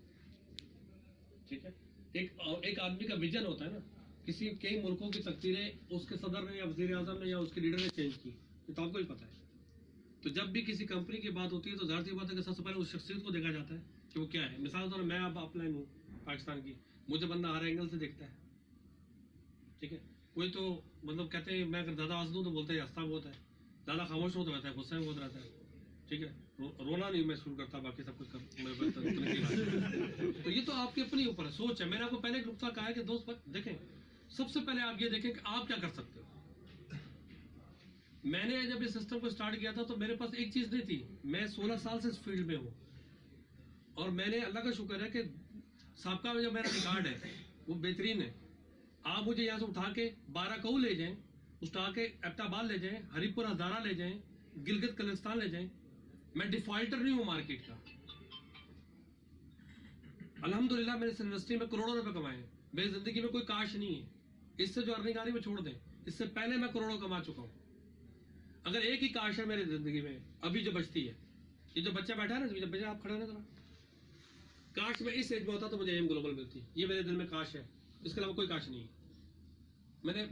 ठीक है। एक आदमी का विजन होता है ना, किसी कई मुल्कों की तकदीरें उसके सदर ने या वजीर आजम ने या उसके लीडर ने चेंज की, ये तो आपको ही पता है। तो जब भी किसी कंपनी की बात होती है तो जाहिर सी बात है कि सबसे पहले उस शख्सियत को देखा जाता है कि वो क्या है। मिसाल के तौर पर मैं अब ऑफलाइन हूँ पाकिस्तान की, मुझे बंदा हर एंगल से देखता है, ठीक है। कोई तो मतलब कहते हैं मैं अगर ज़्यादा हंस दूँ तो बोलते हैं हंसता बहुत है, ज़्यादा खामोश हो तो रहता है, गुस्से में बहुत रहता है, ठीक है। रोना नहीं मैं शुरू करता, बाकी सब कुछ कर मेरे तो ये तो आपके अपने ऊपर है, सोच है। मैंने आपको पहले एक नुकता कहा है कि दोस्त देखें, सबसे पहले आप ये देखें कि आप क्या कर सकते हो। मैंने जब इस सिस्टम को स्टार्ट किया था तो मेरे पास एक चीज़ नहीं थी, मैं 16 साल से इस फील्ड में हूँ, और मैंने अल्लाह का शुक्र है कि साबका में जो मेरा रिकॉर्ड है वो बेहतरीन है। आप मुझे यहाँ से उठा के 12 कऊ ले जाएं, उठा के एबटाबाद ले जाएं, हरिपुर हजारा ले जाएं, गिलगित कलिस्तान ले जाएं, मैं डिफॉल्टर नहीं हूँ मार्केट का। अल्हम्दुलिल्लाह मैंने इस इंडस्ट्री में करोड़ों रुपए कमाए हैं, मेरी जिंदगी में कोई काश नहीं है। इससे जो अर्निंग आ रही है वो छोड़ दें, इससे पहले मैं करोड़ों कमा चुका हूँ। अगर एक ही काश है मेरी जिंदगी में अभी जो बचती है, ये जो बच्चा बैठा है ना, बच्चा आप खड़े ना जरा, काश में इस एज में होता तो मुझे एम ग्लोबल मिलती, ये मेरे दिल में काश है, इसके अलावा कोई काश नहीं है।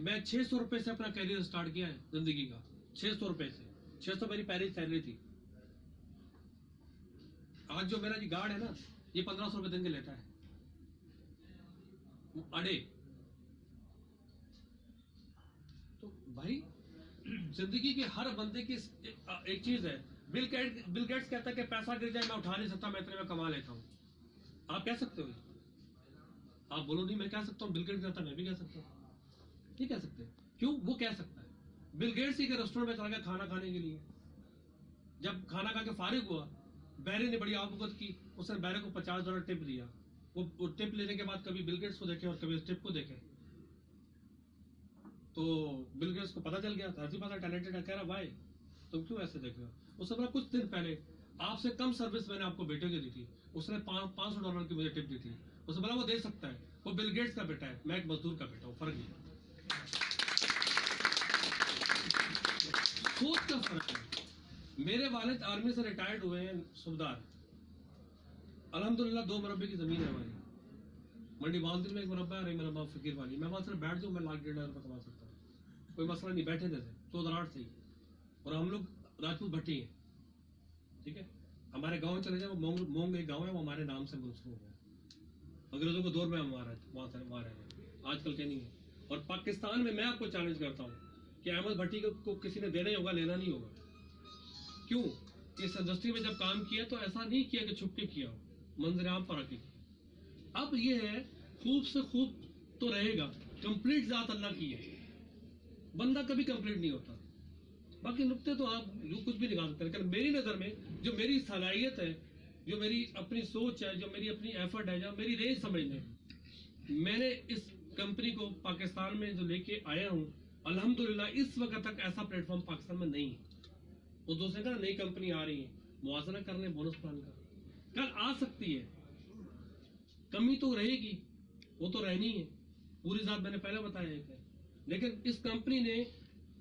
मैं 600 रुपए से अपना कैरियर स्टार्ट किया है जिंदगी का, 600 रुपए से, 600 मेरी पहली सैलरी थी। आज जो मेरा गार्ड है ना, ये 1500 रुपए दिन के लेता है अड़े। तो भाई जिंदगी के हर बंदे की एक चीज है, बिल गेट्स कहता है कि पैसा गिर जाए मैं उठा नहीं सकता, मैं इतने में कमा लेता हूँ। आप कह सकते हो? आप बोलो नहीं, मैं कह सकता हूँ। बिल गेट्स कहता, मैं भी कह सकता हूँ। नहीं कह सकते? क्यों? वो कह सकता है। बिल गेट्स ही के रेस्टोरेंट में चला गया खाना खाने के लिए, जब खाना खा के फारिग हुआ, बैरे ने बड़ी आवभगत की, उसने बैरे को $50 टिप दिया। वो टिप लेने के बाद कभी बिल गेट्स को देखे और कभी उस टिप को देखे, तो बिल गेट्स को पता चल गया था, टैलेंटेड है, कह रहा भाई तुम क्यों ऐसे देख रहे हो। उसने बोला कुछ दिन पहले आपसे कम सर्विस मैंने आपको बेटे की दी थी, उसने $500 की मुझे टिप दी थी। उसने बोला वो दे सकता है, वो बिल गेट्स का बेटा है, मैं एक मजदूर का बेटा हूँ, फर्क नहीं। सोच का फर्क है। मेरे वालिद आर्मी से रिटायर्ड हुए हैं सूबेदार, अल्हम्दुलिल्लाह 2 मरबे की जमीन है हमारी, मंडी बाउंड्री में 1 मरबा है और 1 मरबा फकीर वाली। मैं वहां से बैठ जाऊँ, मैं $1,50,000 रुपये कमा सकता हूँ, कोई मसला नहीं। बैठे थे चौधराट से ही, और हम लोग राजपूत भट्टी हैं, ठीक है। हमारे गांव चले जाए, मोंग एक गांव है, वो हमारे नाम से मंसूब है, अंग्रेजों के दौर में हम वहाँ रहे हैं, आजकल के नहीं है। और पाकिस्तान में मैं आपको चैलेंज करता हूँ कि अहमद भट्टी को किसी ने देना ही होगा, लेना नहीं होगा। क्यों? इस इंडस्ट्री में जब काम किया तो ऐसा नहीं किया कि छुप के किया हो, मंजर आम पर आके किया। अब ये है, खूब से खूब तो रहेगा, कंप्लीट जात अल्लाह की है, बंदा कभी कंप्लीट नहीं होता। बाकी नुक्ते तो आप जो कुछ भी निकाल सकते हैं, लेकिन मेरी नज़र में जो मेरी सलाहियत है, जो मेरी अपनी सोच है, जो मेरी अपनी एफर्ट है, जो मेरी रेंज समझने, मैंने इस कंपनी को पाकिस्तान में जो लेके आया हूँ, अल्हम्दुलिल्लाह इस वक्त तक ऐसा प्लेटफॉर्म पाकिस्तान में नहीं है। वो दूसरे का नई कंपनी आ रही है, मुआवजा करने, बोनस प्लान का, कल आ सकती है, कमी तो रहेगी, वो तो रहनी है, पूरी जात मैंने पहले बताया है। लेकिन इस कंपनी ने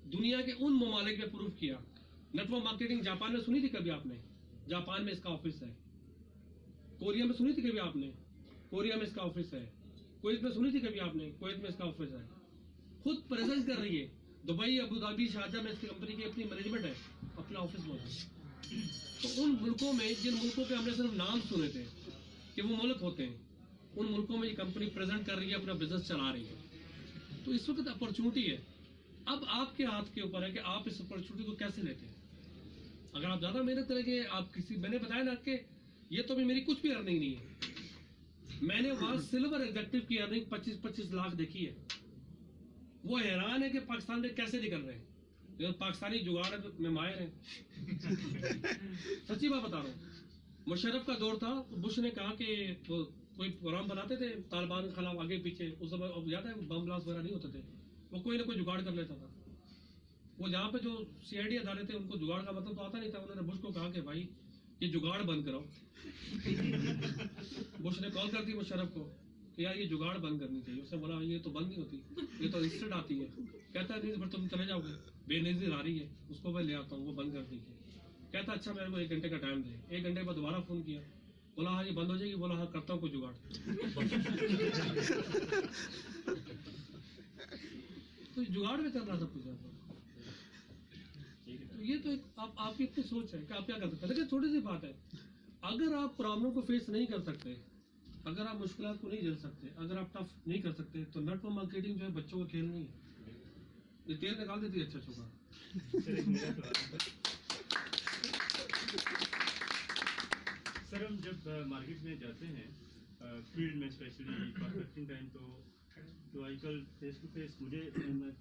दुनिया के उन ममालिक में प्रूव किया। नेटवर्क मार्केटिंग जापान में सुनी थी कभी आपने? जापान में इसका ऑफिस है। कोरिया में सुनी थी कभी आपने? कोरिया में इसका ऑफिस है। कुवैत में सुनी थी कभी आपने? कुवैत में इसका ऑफिस है। खुद प्रेजेंट कर रही है। दुबई, अबू धाबी, शारजा में इसकी कंपनी की अपनी मैनेजमेंट है, अपना ऑफिस मौजूद। तो उन मुल्कों में, जिन मुल्कों के हमने सिर्फ नाम सुने थे कि वो मुल्क होते हैं, उन मुल्कों में ये कंपनी प्रेजेंट कर रही है, अपना बिजनेस चला रही है। तो इस वक्त अपॉर्चुनिटी है। अब आपके हाथ के ऊपर है कि आप इस अपॉर्चुनिटी को कैसे लेते हैं। अगर आप ज्यादा मेहनत करेंगे, आप किसी, मैंने बताया ना कि ये तो भी मेरी कुछ भी अर्निंग नहीं है। मैंने वहां सिल्वर एग्जेक्टिव की अर्निंग 25-25 लाख देखी है। वो हैरान है कि पाकिस्तान में कैसे निकल रहे हैं, लेकिन पाकिस्तानी जुगाड़ में माहिर है। सच्ची बात बता रहा हूँ। मुशर्रफ का दौर था, बुश ने कहा कि कोई प्रोग्राम बनाते थे तालिबान के खिलाफ, आगे पीछे, उस समय अब याद है बम ब्लास्ट वगैरह नहीं होते थे, वो कोई ना कोई जुगाड़ कर लेता था। वो जहाँ पे जो CID अदारे थे, उनको जुगाड़ का मतलब तो आता नहीं था। उन्होंने बुश को कहा कि भाई ये जुगाड़ बंद कराओ। बुश ने कॉल कर दी मुशर्रफ को कि यार ये जुगाड़ बंद करनी चाहिए। उसने बोला ये तो बंद नहीं होती, ये तो इंस्टेंट आती है। कहता है नहीं, फिर तुम चले जाओगे, बेनजीर आ रही है, उसको मैं ले आता हूँ, वो बंद कर दीजिए। कहता अच्छा मेरे को 1 घंटे का टाइम दे। 1 घंटे बाद दोबारा फोन किया, बोला हाँ ये बंद हो जाएगी। बोला हाँ करता हूँ कोई जुगाड़। तो जुगाड़ में चल रहा सब कुछ। तो ये तो एक आपकी इतनी सोच है कि आप क्या कर सकते हैं। लेकिन छोटी सी बात है, अगर आप प्रॉब्लम को फेस नहीं कर सकते, अगर आप मुश्किलात को नहीं झेल सकते, अगर आप टफ नहीं कर सकते, तो नेटवर्क मार्केटिंग जो है बच्चों का खेल नहीं है। ये तेल निकाल देती है अच्छा चुका। सर हम जब मार्केट में जाते हैं फील्ड में स्पेशली मार्केटिंग टाइम, तो आजकल फेस टू फेस मुझे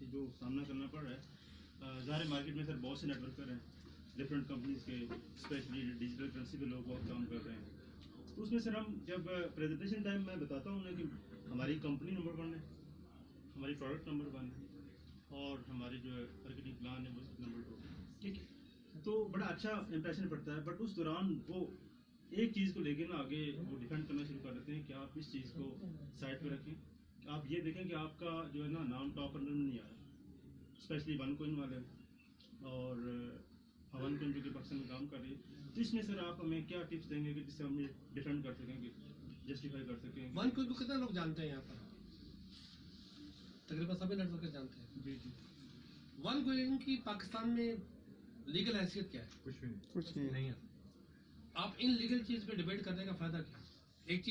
जो सामना करना पड़ रहा है, ज़ाहिर मार्केट में सर बहुत से नेटवर्कर हैं डिफरेंट कंपनीज के, स्पेशली डिजिटल करेंसी पे लोग बहुत काम कर रहे हैं। तो उसमें सर हम जब प्रेजेंटेशन टाइम मैं बताता हूँ ना कि हमारी कंपनी नंबर 1 है, हमारी प्रोडक्ट नंबर 1 है, और हमारी जो है मार्केटिंग प्लान है वो नंबर 2, ठीक है। तो बड़ा अच्छा इंप्रेशन पड़ता है, बट उस दौरान वो एक चीज़ को लेके ना आगे वो डिफेंड करना शुरू कर देते हैं कि आप इस चीज़ को साइड पे रखें, आप ये देखें कि आपका जो है ना नाम टॉप पर नहीं आ रहा, स्पेशली वन कॉइन वाले और वन कॉइन जो कि पाकिस्तान में काम कर रही है। तो इसमें सर आप हमें क्या टिप्स देंगे कि जिससे हम ये डिफेंड कर सकें, कि जस्टिफाई कर सकें? वन कॉइन को कितने लोग जानते हैं यहाँ पर? तकरीबन सभी नेटवर्कर जानते हैं। जी जी। वन कॉइन की पाकिस्तान में लीगल हैसियत क्या है? कुछ भी नहीं है। आप इन लीगल चीज पे डिबेट करने का फायदा क्या? एक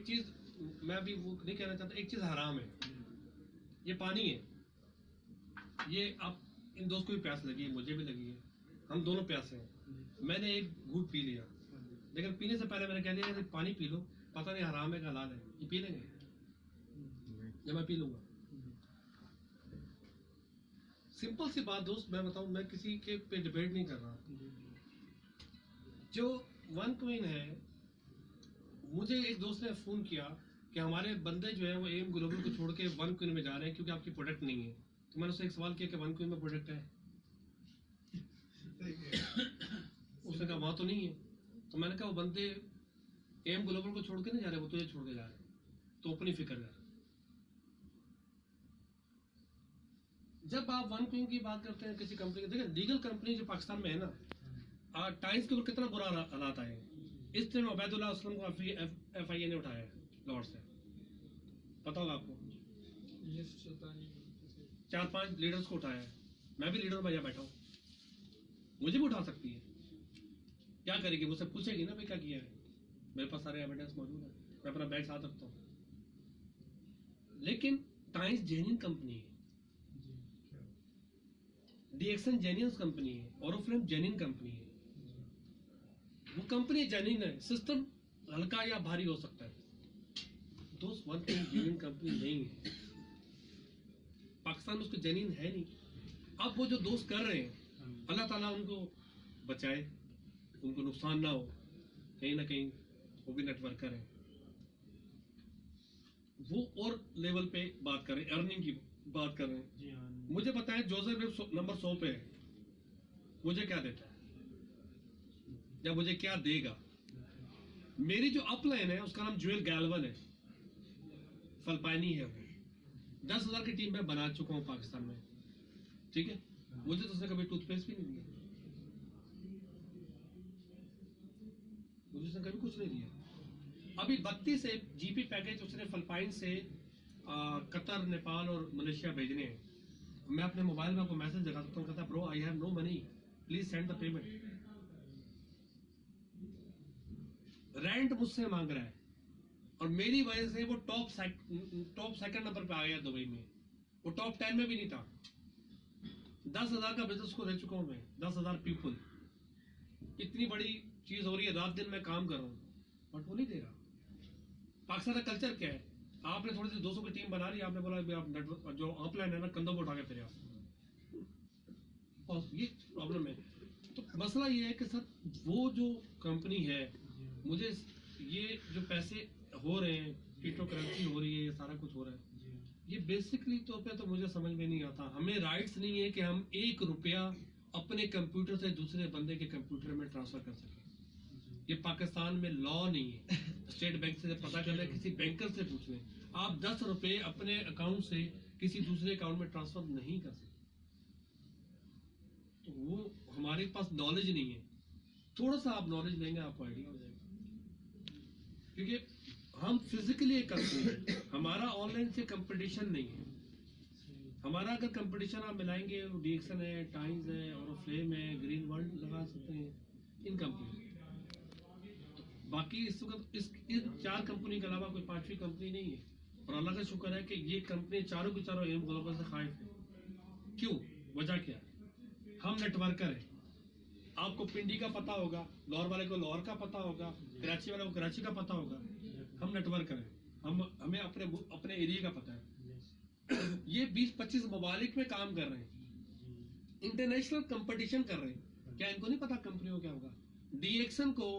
चीज मैं भी वो नहीं कहना चाहता, एक चीज हराम है, ये पानी है। ये अब इन दोस्त को भी प्यास लगी है, मुझे भी लगी है, हम दोनों प्यासे हैं। मैंने एक घूंट पी लिया, लेकिन पीने से पहले मैंने कह दिया यार पानी पी लो, पता नहीं हराम है का हलाल है, ये पी लेंगे या मैं पी लूंगा? सिंपल सी बात दोस्त, मैं बताऊं, मैं किसी के पे डिबेट नहीं कर रहा। जो वन कॉइन है, मुझे एक दोस्त ने फोन किया कि हमारे बंदे जो है वो एम ग्लोबल को छोड़ के वन कॉइन में जा रहे हैं क्योंकि आपकी प्रोडक्ट नहीं है। तो मैंने उससे एक सवाल किया कि वन कॉइन में प्रोडक्ट है? उसने कहा वहां तो नहीं है। तो मैंने कहा वो बंदे एम ग्लोबल को छोड़ के नहीं जा रहे, वो तुझे छोड़ के जा रहे हैं, तो अपनी फिक्र कर। जब आप वन कॉइन की बात करते हैं किसी कंपनी की, देखिए लीगल कंपनी जो पाकिस्तान में है ना, टाइम्स के ऊपर कितना बुरा हालात आए हैं। इस दिन उबैदुल्लाह असलम को FIA ने उठाया है लाहौर से, पता होगा आपको। 4-5 लीडर्स को उठाया है। मैं भी लीडर में यहाँ बैठा हूँ, मुझे भी उठा सकती है। क्या करेगी? मुझसे पूछेगी ना भाई क्या किया है, मेरे पास सारे एविडेंस मौजूद है, मैं अपना बैग साथ रखता हूँ। लेकिन टाइम्स जेन्युइन कंपनी है, DXN जेन्युइन कंपनी है, ओरोफ्लेम जेन्युइन कंपनी है। वो कंपनी जेन्युइन है, सिस्टम हल्का या भारी हो सकता है, दोस्त वन जेन्युइन कंपनी नहीं है। पाकिस्तान में उसको जेन्युइन है नहीं। अब वो जो दोस्त कर रहे हैं, अल्लाह ताला उनको बचाए, उनको नुकसान ना हो, कहीं ना कहीं वो भी नेटवर्कर है, वो और लेवल पे बात कर रहे हैं, अर्निंग की बात कर रहे हैं। जी हाँ। मुझे पता है जोसेफ वेब नंबर 100 पे है, मुझे क्या देता है या मुझे क्या देगा? मेरी जो अपलाइन है उसका नाम ज्वेल गैल्वन है, फलपाइनी है वो। 10,000 की टीम में बना चुका हूँ पाकिस्तान में, ठीक है। मुझे तो उसने कभी टूथपेस्ट भी नहीं दिया, मुझे उसने कभी कुछ नहीं दिया। अभी 32 से GP पैकेज उसने फलपाइन से कतर, नेपाल और मलेशिया भेजने हैं। मैं अपने मोबाइल में आपको मैसेज लगा सकता हूँ, कहता bro I have no money, please send the payment. Rent मुझसे मांग रहा है और मेरी वजह से वो टॉप सेकंड नंबर पे आ गया दुबई में, वो टॉप 10 में भी नहीं था। 10,000 का बिजनेस को दे चुका हूँ मैं, 10,000 पीपल। इतनी बड़ी चीज हो रही है, रात दिन मैं काम कर रहा हूँ, बट वो नहीं दे रहा। पाकिस्तान का कल्चर क्या है? आपने थोड़ी सी 200 की टीम बना ली, आपने बोला आप नेटवर्क जो ऑफलाइन है ना कंधों पर उठा के फिर आप, और ये प्रॉब्लम है। तो मसला ये है कि सर वो जो कंपनी है, मुझे ये जो पैसे हो रहे हैं, क्रिप्टो करेंसी हो रही है, ये सारा कुछ हो रहा है, ये बेसिकली तौर पे तो मुझे समझ में नहीं आता। हमें राइट्स नहीं है कि हम 1 रुपया अपने कंप्यूटर से दूसरे बंदे के कंप्यूटर में ट्रांसफर कर सकें। ये पाकिस्तान में लॉ नहीं है। स्टेट बैंक से पता कर लें, किसी बैंकर से पूछ लें, आप 10 रुपए अपने अकाउंट से किसी दूसरे अकाउंट में ट्रांसफर नहीं कर सकते। तो वो हमारे पास नॉलेज नहीं है। थोड़ा सा आप नॉलेज लेंगे आपको आइडिया हो जाएगा, क्योंकि हम फिजिकली एक कंपनी है, हमारा ऑनलाइन से कंपटीशन नहीं है। हमारा अगर कंपटीशन आप मिलाएंगे, DXN है, टाइम्स है, ओरोफ्लेम है, ग्रीन वर्ल्ड लगा सकते हैं, इन कंपनी। बाकी इस वक्त इस 4 कंपनी के अलावा कोई 5वीं कंपनी नहीं है, और अल्लाह का शुक्र है कि ये कंपनी चारों की चारों एम ग्लोबल से खाइफ है। क्यों, वजह क्या है? हम नेटवर्कर हैं। आपको पिंडी का पता होगा, लाहौर वाले को लाहौर का पता होगा, कराची वाले को कराची का पता होगा। हम नेटवर्कर हैं, हमें अपने एरिया का पता है। ये 20-25 ममालिक में काम कर रहे हैं, इंटरनेशनल कंपटीशन कर रहे हैं। क्या इनको नहीं पता कंपनी को क्या होगा? डीएक्सन को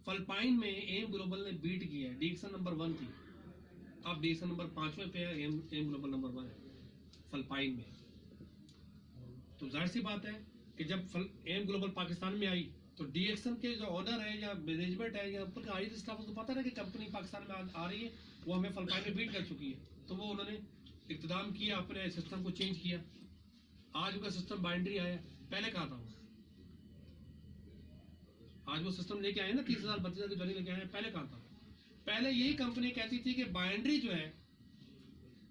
फिलिपाइन में एम ग्लोबल ने बीट किया है। डीएक्सन नंबर 1 थी, अब डीएक्सन नंबर 5वें पे है, एम ग्लोबल नंबर 1 है फिलिपाइन में। तो जाहिर सी बात है कि जब एम ग्लोबल पाकिस्तान में आई तो डीएक्सन के जो ऑनर है या मैनेजमेंट है या ऊपर का आई स्टाफ को पता है कि कंपनी पाकिस्तान में आ रही है, वो हमें फिलिपाइन में बीट कर चुकी है। तो वो उन्होंने इक़्तिदाम किया, अपने सिस्टम को चेंज किया। आज उनका सिस्टम बाइंड्री आया, पहले कहा था वो। आज वो सिस्टम लेके आए ना 30,000-32,000 की जर्नी लेके आए, पहले कहा था। पहले यही कंपनी कहती थी कि बाइंड्री जो है,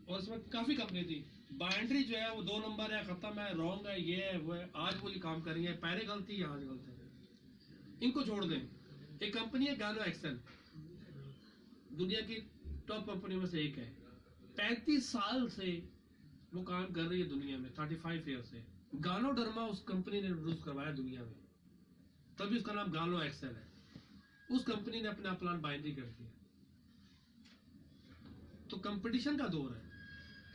और इसमें काफी कंपनी थी, बाइंड्री जो है वो 2 नंबर है, खत्म है, रॉन्ग है, ये है वो है। आज वो काम कर रही है, पहले गलती है, आज गलत है। इनको छोड़ दें। एक कंपनी है गानो एक्सेल, दुनिया की टॉप कंपनी में से एक है। 35 साल से वो काम कर रही है दुनिया में, 35 ईयर से। गानो डर्मा उस कंपनी ने इंट्रोड्यूस करवाया दुनिया में, तभी उसका नाम गानो एक्सेल है। उस कंपनी ने अपना प्लान बाइंड्री कर दिया। तो कंपटीशन का दौर है।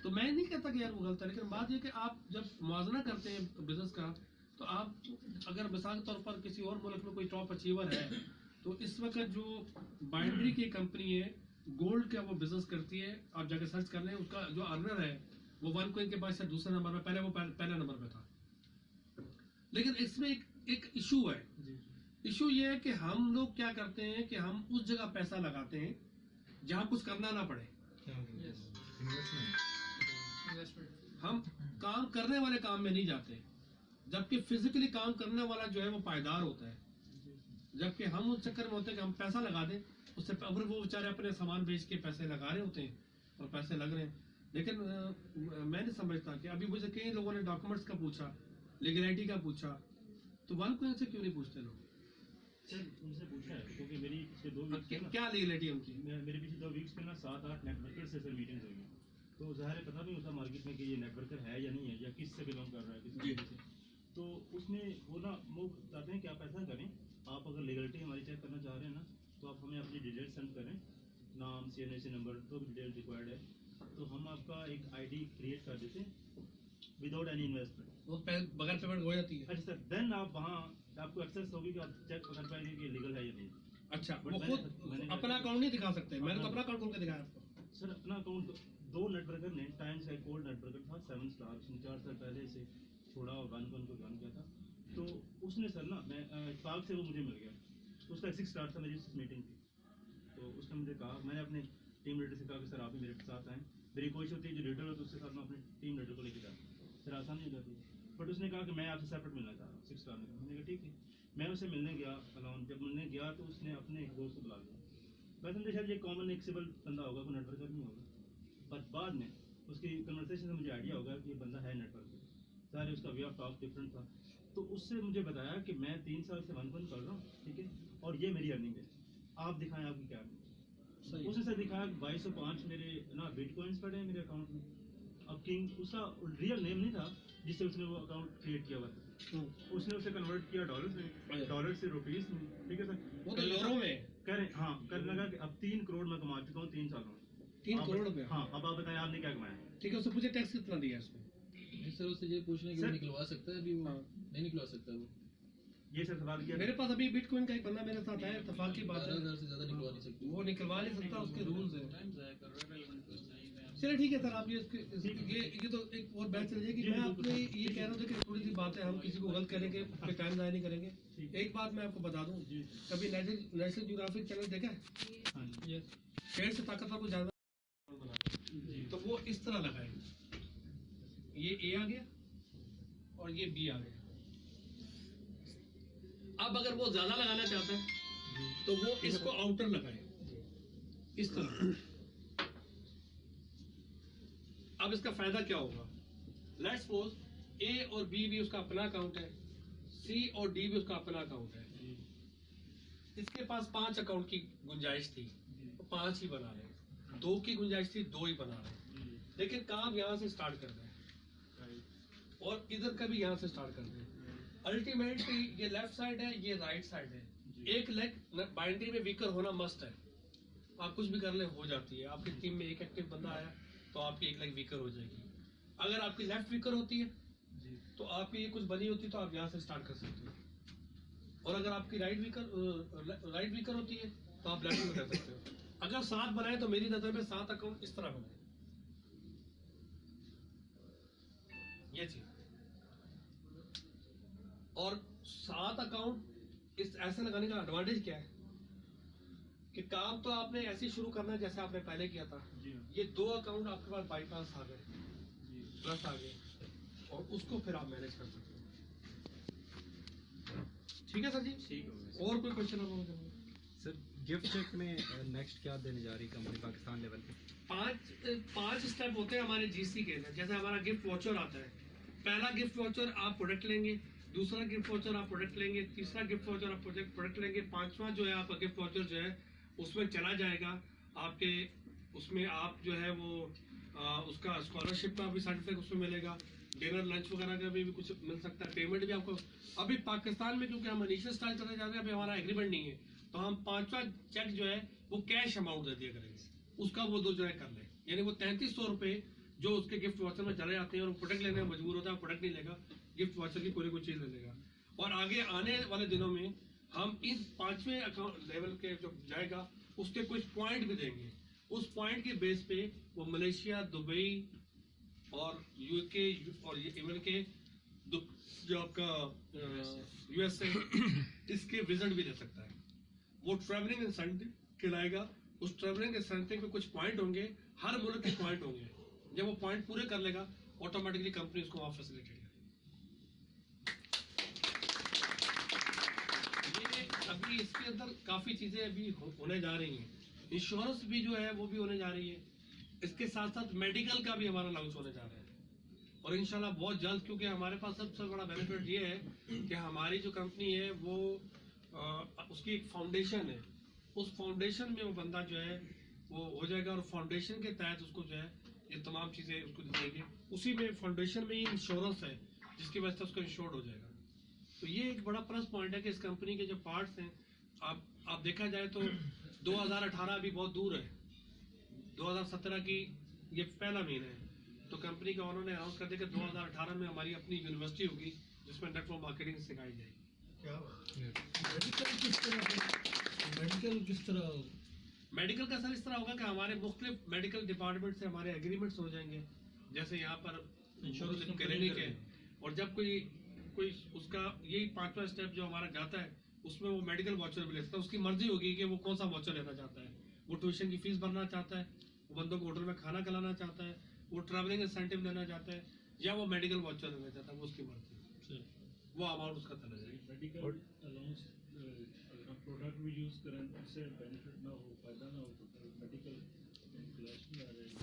तो मैं नहीं कहता कि यार वो गलत है, लेकिन बात ये कि आप जब मुआवजा करते हैं बिजनेस का, तो आप अगर मिसाल के तौर पर किसी और मुल्क में कोई टॉप अचीवर है, तो इस वक्त जो बाइंड्री की कंपनी है, गोल्ड का वो बिजनेस करती है, आप जाकर सर्च कर लें, उसका जो अर्नर है वो OneCoin के पास से दूसरे नंबर में, पहले वो पहला नंबर पे था। लेकिन इसमें एक इशू है। इशू ये है कि हम लोग क्या करते हैं कि हम उस जगह पैसा लगाते हैं जहां कुछ करना ना पड़े। हम काम करने वाले काम में नहीं जाते, जबकि फिजिकली काम करने वाला जो है वो पायदार होता है। जबकि हम उस चक्कर में होते हैं कि हम पैसा लगा दें, उससे अगर वो बेचारे अपने सामान बेच के पैसे लगा रहे होते हैं और पैसे लग रहे हैं। लेकिन मैं नहीं समझता कि अभी मुझे कई लोगों ने डॉक्यूमेंट्स का पूछा, लीगलिटी का पूछा, तो OneCoin से क्यों नहीं पूछते लोग? सर उनसे पूछा है, क्योंकि मेरी पिछले 2 वीक्स क्या लीगलिटी उनकी? मेरे पिछले 2 वीक्स में ना 7-8 नेटवर्कर से सर मीटिंग्स हुई हैं। तो ज़ाहिर है पता नहीं होता मार्केट में कि ये नेटवर्कर है या नहीं है, या किस से बिलोंग कर रहा है, किस कंपनी से। तो उसने वो चाहते हैं कि आप ऐसा करें, आप अगर लीगलिटी हमारी चेक करना चाह रहे हैं ना, तो आप हमें अपनी डिटेल सेंड करें, नाम, CNC नंबर, जो भी डिटेल रिक्वायर्ड है, तो हम आपका एक ID क्रिएट कर देते हैं विदाउट एनी इन्वेस्टमेंट। वो बगैर पेमेंट हो जाती है। अच्छा सर, देन आप वहाँ आपको एक्सेस होगी कि आप चेक कर पाएंगे कि लीगल है या नहीं। अच्छा, But वो खुद अपना अकाउंट नहीं दिखा सकते? मैंने तो अपना अकाउंट खोल के दिखाया आपको। सर अपना अकाउंट 2 नेटवर्कर ने, टाइम्स का एक ओल्ड नेटवर्कर था 7 स्टार, उसने 4 साल पहले से छोड़ा और OneCoin को ज्वाइन किया था। तो उसने सर ना, मैं पार्क से वो मुझे मिल गया, उसका 6 स्टार था मेरी मीटिंग की। तो उसने मुझे कहा, मैंने अपने टीम लीडर से कहा कि सर आप भी मेरे साथ आएँ। मेरी कोशिश होती है जो लीडर होता है उसके साथ मैं अपने टीम लीडर को लेकर जाता, फिर आसानी हो जाती है। बट उसने कहा कि मैं आपसे सेपरेट मिलना चाह रहा हूँ 6 स्टार में। मैंने कहा ठीक है। मैं उसे मिलने गया अलाउन, जब मिलने गया तो उसने अपने एक दोस्त को बुला लिया। वैसे मुझे शायद ये कॉमन एक सिविल बंदा होगा, कोई नेटवर्कर नहीं होगा। बट बाद में उसकी कन्वर्सेशन से मुझे आइडिया होगा कि ये बंदा है नेटवर्कर, सारे उसका वे ऑफ टॉक डिफरेंट था। तो उससे मुझे बताया कि मैं 3 साल से OneCoin कर रहा हूँ, ठीक है, और ये मेरी अर्निंग है, आप दिखाएं आपकी क्या अर्निंग। उसने सर दिखाया 2205 मेरे ना बिटकॉइंस पड़े हैं मेरे अकाउंट में। अब किंग उसका रियल नेम नहीं था जिससे उसने वो अकाउंट क्रिएट किया हुआ था, उसने उसे कन्वर्ट किया डॉलर्स में, डॉलर से रुपीस में, ठीक है सर। वो तो यूरो में कह रहे हाँ, कर लगा कि अब 3 करोड़ मैं कमा चुका हूँ 3 सालों में। 3 करोड़ रुपए? हाँ, अब आप बताएं आपने क्या कमाया? ठीक है, उससे पूछे टैक्स कितना दिया इसमें? सर उससे ये पूछने कि वो निकलवा सकता है अभी? वो नहीं निकलवा सकता वो। ये सर सवाल किया मेरे पास अभी बिटकॉइन का एक बंदा मेरे साथ है, इत्तेफाक की बात है, 12,000 से ज्यादा निकलवा नहीं सकते। वो निकलवा नहीं सकता, उसके रूल्स हैं। चलिए ठीक है सर, आप ये तो एक और बात चल जाएगी। मैं आपको ये कह रहा था कि थोड़ी सी बात है, हम किसी को गलत करेंगे, टाइम ज़ाया नहीं करेंगे। एक बात मैं आपको बता दूं, कभी नेशनल ज्योग्राफिक चैनल देखा है? शेर से ताकतवर को जानवर, तो वो इस तरह लगाएंगे, ये A आ गया और ये B आ गया। अब अगर वो ज्यादा लगाना चाहता है तो वो इसको आउटर लगाए इस तरह। अब इसका फायदा क्या होगा? लेट्स सपोज A और B भी उसका अपना अकाउंट है, C और D भी उसका अपना अकाउंट है। इसके पास 5 अकाउंट की गुंजाइश थी, तो 5 ही बना रहे हैं, 2 की गुंजाइश थी, 2 ही बना रहे हैं, लेकिन काम यहाँ से स्टार्ट कर रहे हैं और इधर का भी यहाँ से स्टार्ट कर रहे हैं। अल्टीमेटली ये लेफ्ट साइड है, ये राइट साइड है, एक लेग बाइंड्री में वीकर होना मस्ट है। आप कुछ भी कर ले हो जाती है, आपकी टीम में एक एक्टिव बंदा आया तो आपकी एक लेग वीकर हो जाएगी। अगर आपकी लेफ्ट वीकर होती है तो आपकी ये कुछ बनी होती तो आप यहाँ से स्टार्ट कर सकते हो, और अगर आपकी राइट वीकर होती है तो आप लेफ्ट में कर सकते हो। अगर 7 बनाए तो मेरी नजर में 7 अकाउंट इस तरह बनाए, ये चीज, और 7 अकाउंट इस ऐसे लगाने का एडवांटेज क्या है कि काम तो आपने ऐसे ही शुरू करना है जैसे आपने पहले किया था। ये 2 अकाउंट आपके पास बाईपास आ गए, प्लस आ गए, और उसको फिर आप मैनेज कर सकते हो। ठीक है सर जी, ठीक हो गया। और कोई क्वेश्चन आप? सर गिफ्ट चेक में नेक्स्ट क्या देने जा रही है कंपनी पाकिस्तान लेवल पे? 5 स्टेप होते हैं हमारे जीसी के अंदर। जैसे हमारा गिफ्ट वाउचर आता है, पहला गिफ्ट वाउचर आप प्रोडक्ट लेंगे, दूसरा गिफ्ट वाउचर आप प्रोडक्ट लेंगे, तीसरा गिफ्ट वाउचर आप प्रोडक्ट लेंगे, 5वां जो है आपका गिफ्ट वाउचर जो है उसमें चला जाएगा आपके, उसमें आप जो है वो उसका स्कॉलरशिप का भी सर्टिफिकेट उसमें मिलेगा, डिनर लंच वगैरह का भी कुछ मिल सकता है, पेमेंट भी आपको। अभी पाकिस्तान में क्योंकि हम इनिशियल स्टाइल चले जा रहे हैं, अभी हमारा एग्रीमेंट नहीं है, तो हम 5वां चेक जो है वो कैश अमाउंट दे दिया करेंगे, उसका वो जो है कर ले, यानी वो 3300 रुपये जो उसके गिफ्ट वाउचर में चले जाते हैं और वो प्रोडक्ट लेने में मजबूर होता है, प्रोडक्ट नहीं लेगा, गिफ्ट वाउचर की कोई चीज़ ले लेगा। और आगे आने वाले दिनों में हम इस 5वें अकाउंट लेवल के जो जाएगा उसके कुछ पॉइंट भी देंगे, उस पॉइंट के बेस पे वो मलेशिया, दुबई और यूके और इवन के जो आपका यूएसए इसके विजिट भी दे सकता है। वो ट्रैवलिंग इंसेंटिव खिलाएगा, उस ट्रैवलिंग इंसेंटिव में कुछ पॉइंट होंगे, हर मुल्क के पॉइंट होंगे, जब वो पॉइंट पूरे कर लेगा ऑटोमेटिकली कंपनी उसको वहाँ फैसिलिटेट करेगी। अभी इसके अंदर काफ़ी चीज़ें अभी होने जा रही हैं, इंश्योरेंस भी जो है वो भी होने जा रही है, इसके साथ साथ मेडिकल का भी हमारा लॉन्च होने जा रहा है, और इंशाल्लाह बहुत जल्द, क्योंकि हमारे पास सबसे बड़ा बेनिफिट ये है कि हमारी जो कंपनी है वो उसकी एक फाउंडेशन है, उस फाउंडेशन में वो बंदा जो है वो हो जाएगा, और फाउंडेशन के तहत उसको जो है ये तमाम चीज़ें उसको दी जाएगी, उसी में फाउंडेशन में ही इंश्योरेंस है जिसकी वजह से उसको इंश्योर्ड हो जाएगा। तो ये एक बड़ा प्लस पॉइंट है कि इस कंपनी के जो पार्ट्स हैं, आप देखा जाए तो 2018 अभी बहुत दूर है, 2017 की ये पहला महीना है, तो कंपनी के ओनर ने अनाउंस कर दिया कि 2018 में हमारी अपनी यूनिवर्सिटी होगी जिसमें नेटवर्क मार्केटिंग सिखाई जाएगी। मेडिकल का सर इस तरह होगा कि हमारे मुख्तलिफ मेडिकल डिपार्टमेंट से हमारे एग्रीमेंट्स हो जाएंगे, जैसे यहाँ पर इंश्योरेंस क्लिनिक है, और जब कोई उसका यही 5वां स्टेप जो हमारा जाता है उसमें वो मेडिकल वाउचर भी ले सकता है, उसकी मर्जी होगी कि वो कौन सा वाउचर लेना चाहता है, वो ट्यूशन की फीस भरना चाहता है, वो बंदों को होटल में खाना खिलाना चाहता है, वो ट्रैवलिंग इंसेंटिव लेना चाहता है, या वो मेडिकल वाउचर लेना चाहता है, वो उसकी मर्जी, वो अमाउंट उसका चला जाएगा। मेडिकल अलाउंस अगर हम प्रोडक्ट भी यूज करें उससे बेनिफिट ना हो, फायदा ना हो, तो मेडिकल क्लैश में आ जाएगा।